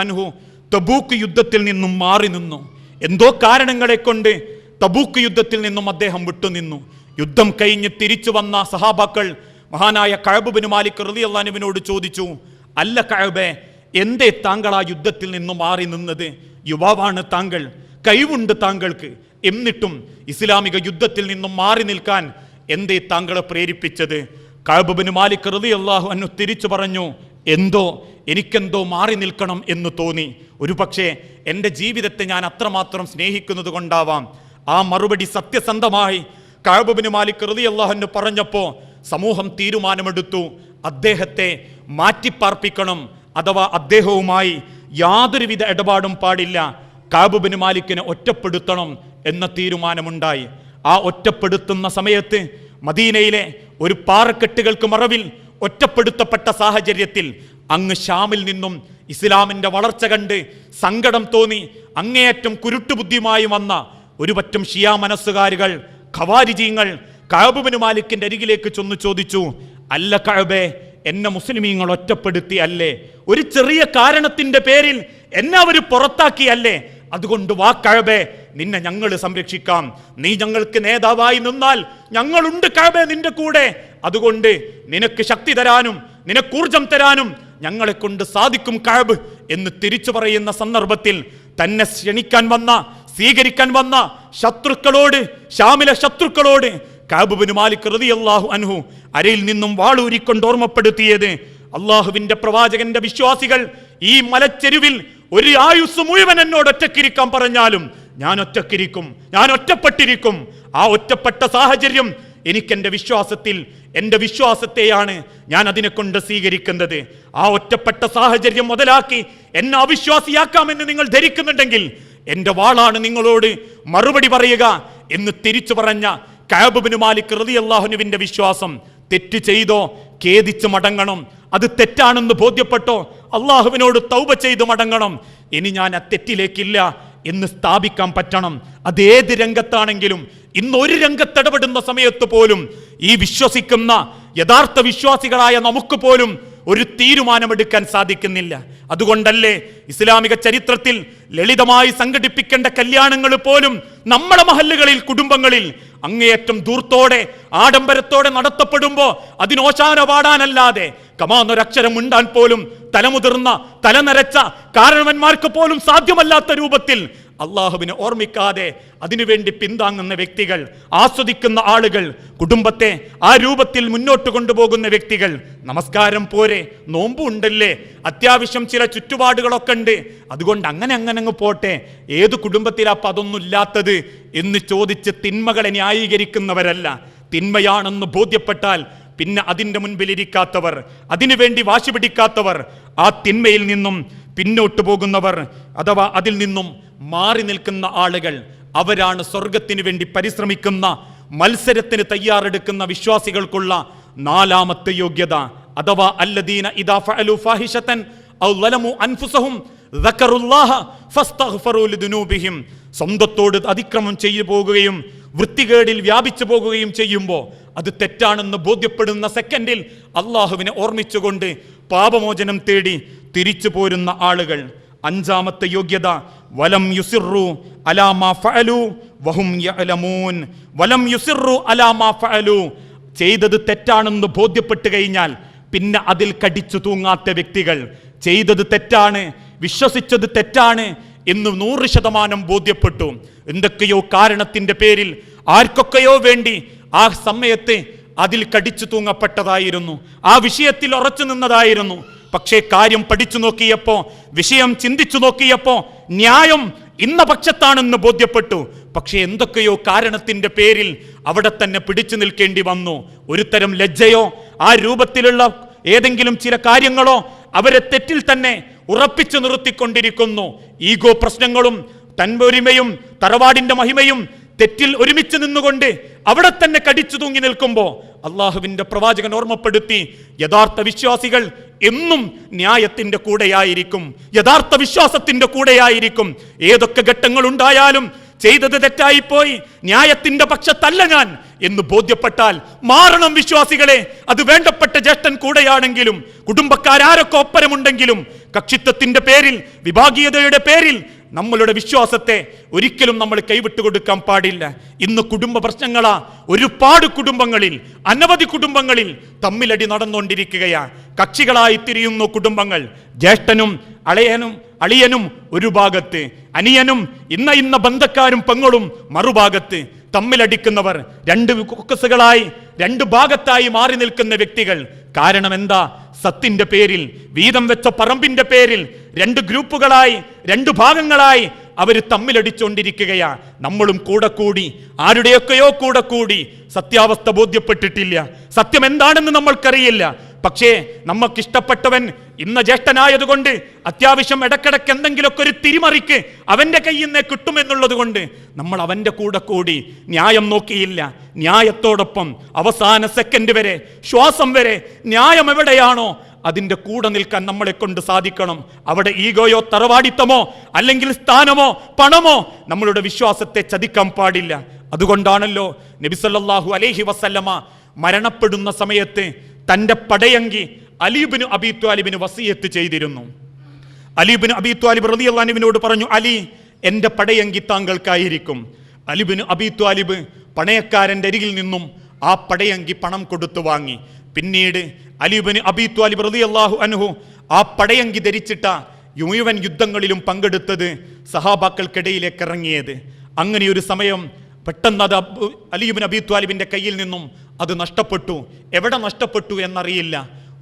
അൻഹു തബൂക്ക് യുദ്ധത്തിൽ നിന്നും മാറി നിന്നു. എന്തോ കാരണങ്ങളെ കൊണ്ട് തബൂക്ക് യുദ്ധത്തിൽ നിന്നും അദ്ദേഹം വിട്ടുനിന്നു. യുദ്ധം കഴിഞ്ഞ് തിരിച്ചു വന്ന സഹാബാക്കൾ മഹാനായ കഅബ് ബിൻ മാലിക് റളിയല്ലാഹു അൻഹുവിനോട് ചോദിച്ചു, അല്ല കഅബേ, എന്തേ താങ്കൾ ആ യുദ്ധത്തിൽ നിന്നും മാറി നിന്നത്? യുവാവാണ് താങ്കൾ, കഴിവുണ്ട് താങ്കൾക്ക്, എന്നിട്ടും ഇസ്ലാമിക യുദ്ധത്തിൽ നിന്നും മാറി നിൽക്കാൻ എന്തേ താങ്കളെ പ്രേരിപ്പിച്ചത്? കഅബ് ബിൻ മാലിക് റളിയല്ലാഹു അൻഹു തിരിച്ചു പറഞ്ഞു, എനിക്കെന്തോ മാറി നിൽക്കണം എന്ന് തോന്നി. ഒരു പക്ഷേ എൻ്റെ ജീവിതത്തെ ഞാൻ അത്രമാത്രം സ്നേഹിക്കുന്നത് കൊണ്ടാവാം. ആ മറുപടി സത്യസന്ധമായി കഅബ് ബിൻ മാലിക് റളിയല്ലാഹു അൻഹു പറഞ്ഞപ്പോൾ സമൂഹം തീരുമാനമെടുത്തു, അദ്ദേഹത്തെ മാറ്റിപ്പാർപ്പിക്കണം, അഥവാ അദ്ദേഹവുമായി യാതൊരുവിധ ഇടപാടും പാടില്ല, കഅബ് ബിൻ മാലിക്കിനെ ഒറ്റപ്പെടുത്തണം എന്ന തീരുമാനമുണ്ടായി. ആ ഒറ്റപ്പെടുത്തുന്ന സമയത്ത് മദീനയിലെ ഒരു പാറക്കെട്ടുകൾക്ക് മറവിൽ ഒറ്റപ്പെടുത്തപ്പെട്ട സാഹചര്യത്തിൽ അങ്ങ് ഷാമിൽ നിന്നും ഇസ്ലാമിന്റെ വളർച്ച കണ്ട് സങ്കടം തോന്നി അങ്ങേയറ്റം കുരുട്ടുബുദ്ധിയുമായി വന്ന ഒരു പറ്റം ഷിയാ മനസ്സുകാരികൾ, ഖവാരിജീങ്ങൾ കഅബ് ബിൻ മാലിക്കിന്റെ അരികിലേക്ക് ചെന്ന് ചോദിച്ചു, അല്ല കഅബേ, എന്നെ മുസ്ലിമീങ്ങൾ ഒറ്റപ്പെടുത്തി അല്ലേ? ഒരു ചെറിയ കാരണത്തിന്റെ പേരിൽ എന്നെ അവർ പുറത്താക്കിയല്ലേ? അതുകൊണ്ട് വാ കഅബേ, നിന്നെ ഞങ്ങൾ സംരക്ഷിക്കാം, നീ ഞങ്ങൾക്ക് നേതാവായി നിന്നാൽ ഞങ്ങളുണ്ട് കഅബേ നിന്റെ കൂടെ. അതുകൊണ്ട് നിനക്ക് ശക്തി തരാനും നിനക്കൂർജം തരാനും ഞങ്ങളെ കൊണ്ട് സാധിക്കും കഅബ് എന്ന് തിരിച്ചു പറയുന്ന സന്ദർഭത്തിൽ തന്നെ ക്ഷണിക്കാൻ വന്ന, സ്വീകരിക്കാൻ വന്ന ശത്രുക്കളോട്, ഷാമിലെ ശത്രുക്കളോട് കഅബ് ബിൻ മാലിക് റളിയല്ലാഹു അൻഹു അരയിൽ നിന്നും വാളൂരിക്കൊണ്ട് ഓർമ്മപ്പെടുത്തിയത്, അള്ളാഹുവിന്റെ പ്രവാചകന്റെ വിശ്വാസികൾ ഈ മലച്ചെരുവിൽ ഒരു ആയുസ് മുഴുവൻ എന്നോട് ഒറ്റക്കിരിക്കാൻ പറഞ്ഞാലും ഞാൻ ഒറ്റക്കിരിക്കും, ഞാൻ ഒറ്റപ്പെട്ടിരിക്കും. ആ ഒറ്റപ്പെട്ട സാഹചര്യം എനിക്കെന്റെ വിശ്വാസത്തിൽ, എൻ്റെ വിശ്വാസത്തെയാണ് ഞാൻ അതിനെ കൊണ്ട് സ്വീകരിക്കുന്നത്. ആ ഒറ്റപ്പെട്ട സാഹചര്യം മുതലാക്കി എന്നെ അവിശ്വാസിയാക്കാമെന്ന് നിങ്ങൾ ധരിക്കുന്നുണ്ടെങ്കിൽ എൻ്റെ വാളാണ് നിങ്ങളോട് മറുപടി പറയുക എന്ന് തിരിച്ചു പറഞ്ഞ കഅബ് ബിൻ മാലിക് റളിയല്ലാഹു അൻഹുവിന്റെ വിശ്വാസം. തെറ്റ് ചെയ്തോ ഖേദിച്ച് മടങ്ങണം, അത് തെറ്റാണെന്ന് ബോധ്യപ്പെട്ടോ അള്ളാഹുവിനോട് തൗബ ചെയ്ത് മടങ്ങണം. ഇനി ഞാൻ ആ തെറ്റിലേക്കില്ല എന്ന് സ്ഥാപിക്കാൻ പറ്റണം. അതേത് രംഗത്താണെങ്കിലും. ഇന്ന് ഒരു രംഗത്തിടപെടുന്ന സമയത്ത് പോലും ഈ വിശ്വസിക്കുന്ന യഥാർത്ഥ വിശ്വാസികളായ നമുക്ക് പോലും ഒരു തീരുമാനമെടുക്കാൻ സാധിക്കുന്നില്ല. അതുകൊണ്ടല്ലേ ഇസ്ലാമിക ചരിത്രത്തിൽ ലളിതമായി സംഘടിപ്പിക്കേണ്ട കല്യാണങ്ങൾ പോലും നമ്മുടെ മഹല്ലുകളിൽ, കുടുംബങ്ങളിൽ അങ്ങേയറ്റം ധൂർത്തോടെ, ആഡംബരത്തോടെ നടത്തപ്പെടുമ്പോ അതിനോശാന പാടാനല്ലാതെ കമാന്നൊരക്ഷരം ഉണ്ടാൻ പോലും തലമുതിർന്ന, തലനരച്ച കാരണവന്മാർക്ക് പോലും സാധ്യമല്ലാത്ത രൂപത്തിൽ അള്ളാഹുവിനെ ഓർമ്മിക്കാതെ അതിനുവേണ്ടി പിന്താങ്ങുന്ന വ്യക്തികൾ, ആസ്വദിക്കുന്ന ആളുകൾ, കുടുംബത്തെ ആ രൂപത്തിൽ മുന്നോട്ട് കൊണ്ടുപോകുന്ന വ്യക്തികൾ. നമസ്കാരം പോരെ, നോമ്പും ഉണ്ടല്ലേ, അത്യാവശ്യം ചില ചുറ്റുപാടുകളൊക്കെ ഉണ്ട്, അതുകൊണ്ട് അങ്ങനെ അങ്ങ് പോട്ടെ, ഏത് കുടുംബത്തിലാപ്പം അതൊന്നും ഇല്ലാത്തത് എന്ന് ചോദിച്ച് തിന്മകളെ ന്യായീകരിക്കുന്നവരല്ല. തിന്മയാണെന്ന് ബോധ്യപ്പെട്ടാൽ പിന്നെ അതിൻ്റെ മുൻപിലിരിക്കാത്തവർ, അതിനുവേണ്ടി വാശി പിടിക്കാത്തവർ, ആ തിന്മയിൽ നിന്നും പിന്നോട്ടു പോകുന്നവർ അഥവാ അതിൽ നിന്നും മാറി നിൽക്കുന്ന ആളുകൾ, അവരാണ് സ്വർഗത്തിന് വേണ്ടി പരിശ്രമിക്കുന്ന, മത്സരത്തിന് തയ്യാറെടുക്കുന്ന വിശ്വാസികൾക്കുള്ള നാലാമത്തെ യോഗ്യത. അഥവാ അല്ലദീന ഇദാ ഫഅലു ഫാഹിഷതൻ ഔ ലലമു അൻഫുസഹും ദക്കറുല്ലാഹ ഫസ്തഗ്ഫറു ലിദുനൂബിഹിം. സ്വന്തത്തോട് അതിക്രമം ചെയ്തു പോകുകയും വൃത്തികേടിൽ വ്യാപിച്ചു പോകുകയും ചെയ്യുമ്പോൾ അത് തെറ്റാണെന്ന് ബോധ്യപ്പെടുന്ന സെക്കൻഡിൽ അള്ളാഹുവിനെ ഓർമ്മിച്ചുകൊണ്ട് പാപമോചനം തേടി തിരിച്ചു പോരുന്ന ആളുകൾ. അഞ്ചാമത്തെ യോഗ്യത വലം യുസിറു അലാ മാ ഫഅലു വഹും യഅലമൂൻ. വലം യുസിറു അലാ മാ ഫഅലു. ചെയ്തത് തെറ്റാണെന്ന് ബോധ്യപ്പെട്ടു കഴിഞ്ഞാൽ പിന്നെ അതിൽ കടിച്ചു തൂങ്ങാത്ത വ്യക്തികൾ. ചെയ്തത് തെറ്റാണ്, വിശ്വസിച്ചത് തെറ്റാണ് എന്ന് 100% ബോധ്യപ്പെട്ടു. എന്തൊക്കെയോ കാരണത്തിന്റെ പേരിൽ ആർക്കൊക്കെയോ വേണ്ടി ആ സമയത്ത് അതിൽ കടിച്ചു തൂങ്ങപ്പെട്ടതായിരുന്നു, ആ വിഷയത്തിൽ ഉറച്ചു നിന്നതായിരുന്നു. പക്ഷേ കാര്യം പഠിച്ചു നോക്കിയപ്പോ, വിഷയം ചിന്തിച്ചു നോക്കിയപ്പോ ന്യായം ഇന്ന പക്ഷത്താണെന്ന് ബോധ്യപ്പെട്ടു. പക്ഷേ എന്തൊക്കെയോ കാരണത്തിന്റെ പേരിൽ അവിടെ തന്നെ പിടിച്ചു നിൽക്കേണ്ടി വന്നു. ഒരു തരം ലജ്ജയോ ആ രൂപത്തിലുള്ള ഏതെങ്കിലും ചില കാര്യങ്ങളോ അവരെ തെറ്റിൽ തന്നെ ഉറപ്പിച്ചു നിർത്തിക്കൊണ്ടിരിക്കുന്നു. ഈഗോ പ്രശ്നങ്ങളും തൻപൊരിമയും തറവാടിന്റെ മഹിമയും തെറ്റിൽ ഒരുമിച്ച് നിന്നുകൊണ്ട് അവിടെ തന്നെ കടിച്ചു തൂങ്ങി നിൽക്കുമ്പോൾ അള്ളാഹുവിന്റെ പ്രവാചകൻ ഓർമ്മപ്പെടുത്തി, യഥാർത്ഥ വിശ്വാസികൾ എന്നും ന്യായത്തിന്റെ കൂടെയായിരിക്കും, യഥാർത്ഥ വിശ്വാസത്തിന്റെ കൂടെയായിരിക്കും. ഏതൊക്കെ ഘട്ടങ്ങൾ ഉണ്ടായാലും ചെയ്തത് തെറ്റായിപ്പോയി, ന്യായത്തിന്റെ പക്ഷത്തല്ല ഞാൻ എന്ന് ബോധ്യപ്പെട്ടാൽ മാറണം വിശ്വാസികളെ. അത് വേണ്ടപ്പെട്ട ജ്യേഷ്ഠൻ കൂടെയാണെങ്കിലും കുടുംബക്കാരൊക്കെ ഒപ്പരമുണ്ടെങ്കിലും കക്ഷിത്വത്തിന്റെ പേരിൽ, വിഭാഗീയതയുടെ പേരിൽ നമ്മളുടെ വിശ്വാസത്തെ ഒരിക്കലും നമ്മൾ കൈവിട്ടു കൊടുക്കാൻ പാടില്ല. ഇന്ന് കുടുംബ പ്രശ്നങ്ങളാ ഒരുപാട് കുടുംബങ്ങളിൽ, അനവധി കുടുംബങ്ങളിൽ തമ്മിലടി നടന്നുകൊണ്ടിരിക്കുകയാ. കക്ഷികളായി തിരിയുന്നു കുടുംബങ്ങൾ. ജ്യേഷ്ഠനും അളിയനും ഒരു ഭാഗത്ത്, അനിയനും ഇന്ന ബന്ധക്കാരും പെങ്ങളും മറുഭാഗത്ത്. തമ്മിലടിക്കുന്നവർ രണ്ട് കൊക്കസുകളായി, രണ്ട് ഭാഗത്തായി മാറി നിൽക്കുന്ന വ്യക്തികൾ. കാരണം എന്താ? സത്തിന്റെ പേരിൽ, വീതം വെച്ച പറമ്പിന്റെ പേരിൽ രണ്ട് ഗ്രൂപ്പുകളായി, രണ്ട് ഭാഗങ്ങളായി അവർ തമ്മിലടിച്ചുകൊണ്ടിരിക്കുകയാ. നമ്മളും കൂടെ കൂടി, ആരുടെയൊക്കെയോ കൂടെ കൂടി. സത്യാവസ്ഥ ബോധ്യപ്പെട്ടിട്ടില്ല, സത്യം എന്താണെന്ന് നമ്മൾക്കറിയില്ല. പക്ഷേ നമുക്കിഷ്ടപ്പെട്ടവൻ ഇന്ന ജ്യേഷ്ഠനായതുകൊണ്ട് അത്യാവശ്യം ഇടക്കിടക്ക് എന്തെങ്കിലുമൊക്കെ ഒരു തിരിമറിക്ക് അവന്റെ കയ്യിൽ നിന്ന് കിട്ടുമെന്നുള്ളത് കൊണ്ട് നമ്മൾ അവന്റെ കൂടെ കൂടി. ന്യായം നോക്കിയില്ല. ന്യായത്തോടൊപ്പം അവസാന സെക്കൻഡ് വരെ, ശ്വാസം വരെ ന്യായം എവിടെയാണോ അതിന്റെ കൂടെ നിൽക്കാൻ നമ്മളെ കൊണ്ട് സാധിക്കണം. അവിടെ ഈഗോയോ തറവാടിത്തമോ അല്ലെങ്കിൽ സ്ഥാനമോ പണമോ നമ്മളുടെ വിശ്വാസത്തെ ചതിക്കാൻ പാടില്ല. അതുകൊണ്ടാണല്ലോ നബി സല്ലല്ലാഹു അലൈഹി വസല്ലമ മരണപ്പെടുന്ന സമയത്ത് തന്റെ പടയങ്കി അലി ഇബ്നു അബീ ത്വാലിബിന് വസിയത്ത് ചെയ്തിരുന്നു. അലി ഇബ്നു അബീ ത്വാലിബ് റളിയല്ലാഹു അൻഹുവിനോട് പറഞ്ഞു, അലി, എന്റെ പടയങ്കി താങ്കൾക്കായിരിക്കും. അലി ഇബ്നു അബീ ത്വാലിബ് പണയക്കാരന്റെ അരികിൽ നിന്നും ആ പടയങ്കി പണം കൊടുത്തു വാങ്ങി. പിന്നീട് അലി ഇബ്നു അബീ ത്വാലിബ് റളിയല്ലാഹു അൻഹു ആ പടയങ്കി ധരിച്ചിട്ട മുഴുവൻ യുദ്ധങ്ങളിലും പങ്കെടുത്തത്, സഹാബാക്കൾക്കിടയിലേക്ക് ഇറങ്ങിയത്. അങ്ങനെ ഒരു സമയം പെട്ടെന്ന് അത് അലി ഇബ്നു അബീ ത്വാലിബിന്റെ കയ്യിൽ നിന്നും അത് നഷ്ടപ്പെട്ടു. എവിടെ നഷ്ടപ്പെട്ടു എന്നറിയില്ല.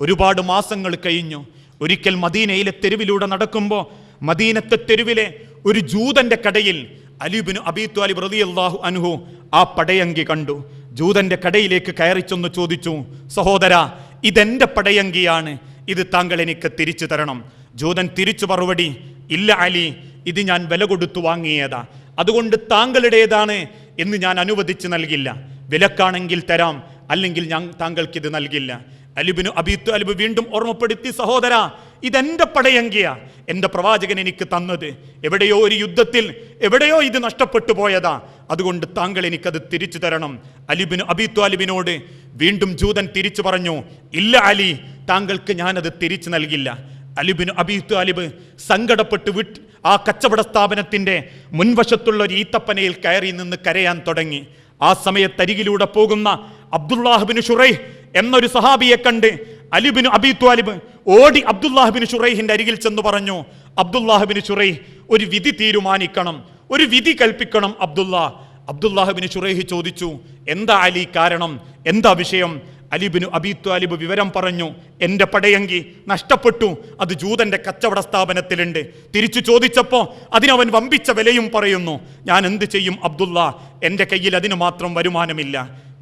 ഒരുപാട് മാസങ്ങൾ കഴിഞ്ഞു. ഒരിക്കൽ മദീനയിലെ തെരുവിലൂടെ നടക്കുമ്പോൾ മദീനത്തെ തെരുവിലെ ഒരു ജൂതന്റെ കടയിൽ അലി ഇബ്നു അബീ ത്വാലിബ് റളിയല്ലാഹു അൻഹു ആ പടയങ്കി കണ്ടു. ജൂതന്റെ കടയിലേക്ക് കയറി ചെന്ന് ചോദിച്ചു, സഹോദരാ, ഇതെന്റെ പടയങ്കിയാണ്, ഇത് താങ്കൾ എനിക്ക് തിരിച്ചു തരണം. ജൂതൻ തിരിച്ചു മറുപടി, ഇല്ല അലി, ഇത് ഞാൻ വില കൊടുത്തു വാങ്ങിയതാ, അതുകൊണ്ട് താങ്കളുടേതാണ് എന്ന് ഞാൻ അനുവദിച്ച് നൽകില്ല. വിലക്കാണെങ്കിൽ തരാം, അല്ലെങ്കിൽ ഞാൻ താങ്കൾക്കിത് നൽകില്ല. അലി ഇബ്നു അബീ ത്വാലിബ് വീണ്ടും ഓർമ്മപ്പെടുത്തി, സഹോദരാ, ഇതെന്റെ പടയങ്കിയാ, എന്റെ പ്രവാചകൻ എനിക്ക് തന്നത്. എവിടെയോ ഒരു യുദ്ധത്തിൽ എവിടെയോ ഇത് നഷ്ടപ്പെട്ടു പോയതാ, അതുകൊണ്ട് താങ്കൾ എനിക്കത് തിരിച്ചു തരണം. അലി ഇബ്നു അബീ ത്വാലിബിനോട് വീണ്ടും ജൂതൻ തിരിച്ചു പറഞ്ഞു, ഇല്ല അലി, താങ്കൾക്ക് ഞാനത് തിരിച്ചു നൽകില്ല. അലി ഇബ്നു അബീ ത്വാലിബ് സങ്കടപ്പെട്ട് ആ കച്ചവട സ്ഥാപനത്തിന്റെ മുൻവശത്തുള്ള ഒരു ഈത്തപ്പനയിൽ കയറി നിന്ന് കരയാൻ തുടങ്ങി. ആ സമയത്തരികിലൂടെ പോകുന്ന അബ്ദുല്ലാഹ് ബിൻ ശുറൈഹ് എന്നൊരു സഹാബിയെ കണ്ട് അലി ഇബ്നു അബീ ത്വാലിബ് ഓടി അബ്ദുല്ലാഹ് ബിൻ ശുറൈഹിന്റെ അരികിൽ ചെന്ന് പറഞ്ഞു, അബ്ദുല്ലാഹ് ബിൻ ശുറൈഹ്, ഒരു വിധി തീരുമാനിക്കണം, ഒരു വിധി കൽപ്പിക്കണം. അബ്ദുല്ലാഹ് ബിൻ ശുറൈഹ് ചോദിച്ചു, എന്താ അലി കാരണം, എന്താ വിഷയം? അലി ഇബ്നു അബീ ത്വാലിബ് വിവരം പറഞ്ഞു, എന്റെ പടയങ്കി നഷ്ടപ്പെട്ടു, അത് ജൂതന്റെ കച്ചവട സ്ഥാപനത്തിലുണ്ട്. തിരിച്ചു ചോദിച്ചപ്പോ അതിനവൻ വമ്പിച്ച വിലയും പറയുന്നു. ഞാൻ എന്ത് ചെയ്യും അബ്ദുല്ല, എന്റെ കയ്യിൽ അതിന് മാത്രം വരുമാനമില്ല.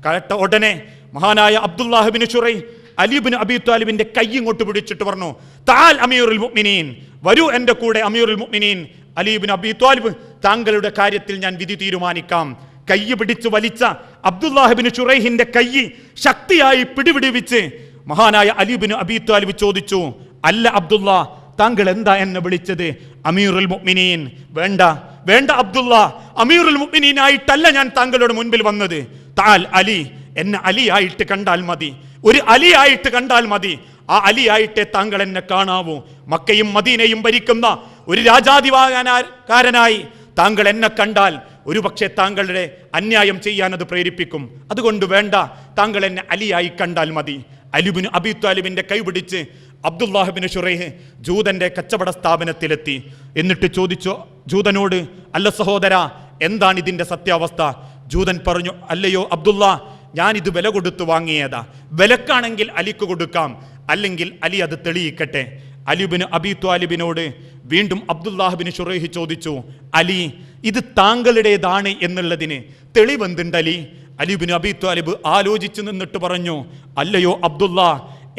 കേട്ട ഉടനെ മഹാനായ അബ്ദുല്ലാഹ് ബിൻ ശുറൈഹ് അലി ഇബ്നു അബീ ത്വാലിബിന്റെ കൈ ഇങ്ങോട്ട് പിടിച്ചിട്ട് പറഞ്ഞു, തആൽ അമീറുൽ മുഅ്മിനീൻ, വരൂ എൻ്റെ കൂടെ അമീറുൽ മുഅ്മിനീൻ അലി ഇബ്നു അബീ ത്വാലിബ്, താങ്കളുടെ കാര്യത്തിൽ ഞാൻ വിധി തീരുമാനിക്കാം. കൈ പിടിച്ചു വലിച്ച അബ്ദുല്ലാഹ് ഇബ്നു ശുറൈഹിന്റെ കൈ ശക്തിയായി പിടിവിടിവിച്ച് മഹാനായ അലി ഇബ്നു അബീ ത്വാലിബ് ചോദിച്ചു, അല്ല അബ്ദുള്ള, താങ്കൾ എന്താ എന്നെ വിളിച്ചത് അമീറുൽ മുഅ്മിനീൻ? വേണ്ട വേണ്ട അബ്ദുള്ള, അമീറുൽ മുഅ്മിനീൻ ആയിട്ടല്ല ഞാൻ താങ്കളുടെ മുൻപിൽ വന്നത്. താൽ അലി, എന്നെ അലി ആയിട്ട് കണ്ടാൽ മതി, ഒരു അലി ആയിട്ട് കണ്ടാൽ മതി. ആ അലി ആയിട്ടേ താങ്കൾ എന്നെ കാണാവൂ. മക്കയും മദീനയും ഭരിക്കുന്ന ഒരു രാജാധികാരനായി താങ്കൾ എന്നെ കണ്ടാൽ ഒരുപക്ഷെ താങ്കളുടെ അന്യായം ചെയ്യാൻ അത് പ്രേരിപ്പിക്കും. അതുകൊണ്ട് വേണ്ട, താങ്കൾ എന്നെ അലിയായി കണ്ടാൽ മതി. അലി ഇബ്നു അബീ ത്വാലിബിന്റെ കൈപിടിച്ച് അബ്ദുല്ലാഹ് ഇബ്നു ശുറൈഹ് ജൂതന്റെ കച്ചവട സ്ഥാപനത്തിലെത്തി. എന്നിട്ട് ചോദിച്ചു ജൂതനോട്, അല്ല സഹോദര, എന്താണ് ഇതിന്റെ സത്യാവസ്ഥ? ജൂതൻ പറഞ്ഞു, അല്ലയോ അബ്ദുള്ള, ഞാനിത് വില കൊടുത്തു വാങ്ങിയതാ. വിലക്കാണെങ്കിൽ അലിക്ക് കൊടുക്കാം, അല്ലെങ്കിൽ അലി അത് തെളിയിക്കട്ടെ. അലി ഇബ്നു അബീ ത്വാലിബിനോട് വീണ്ടും അബ്ദുല്ലാഹ് ഇബ്നു ശുറൈഹ് ചോദിച്ചു, അലി, ഇത് താങ്കളുടേതാണ് എന്നുള്ളതിന് തെളിവെന്തുണ്ട് അലി? അലി ഇബ്നു അബീ ത്വാലിബ് ആലോചിച്ചു നിന്നിട്ട് പറഞ്ഞു, അല്ലയോ അബ്ദുള്ള,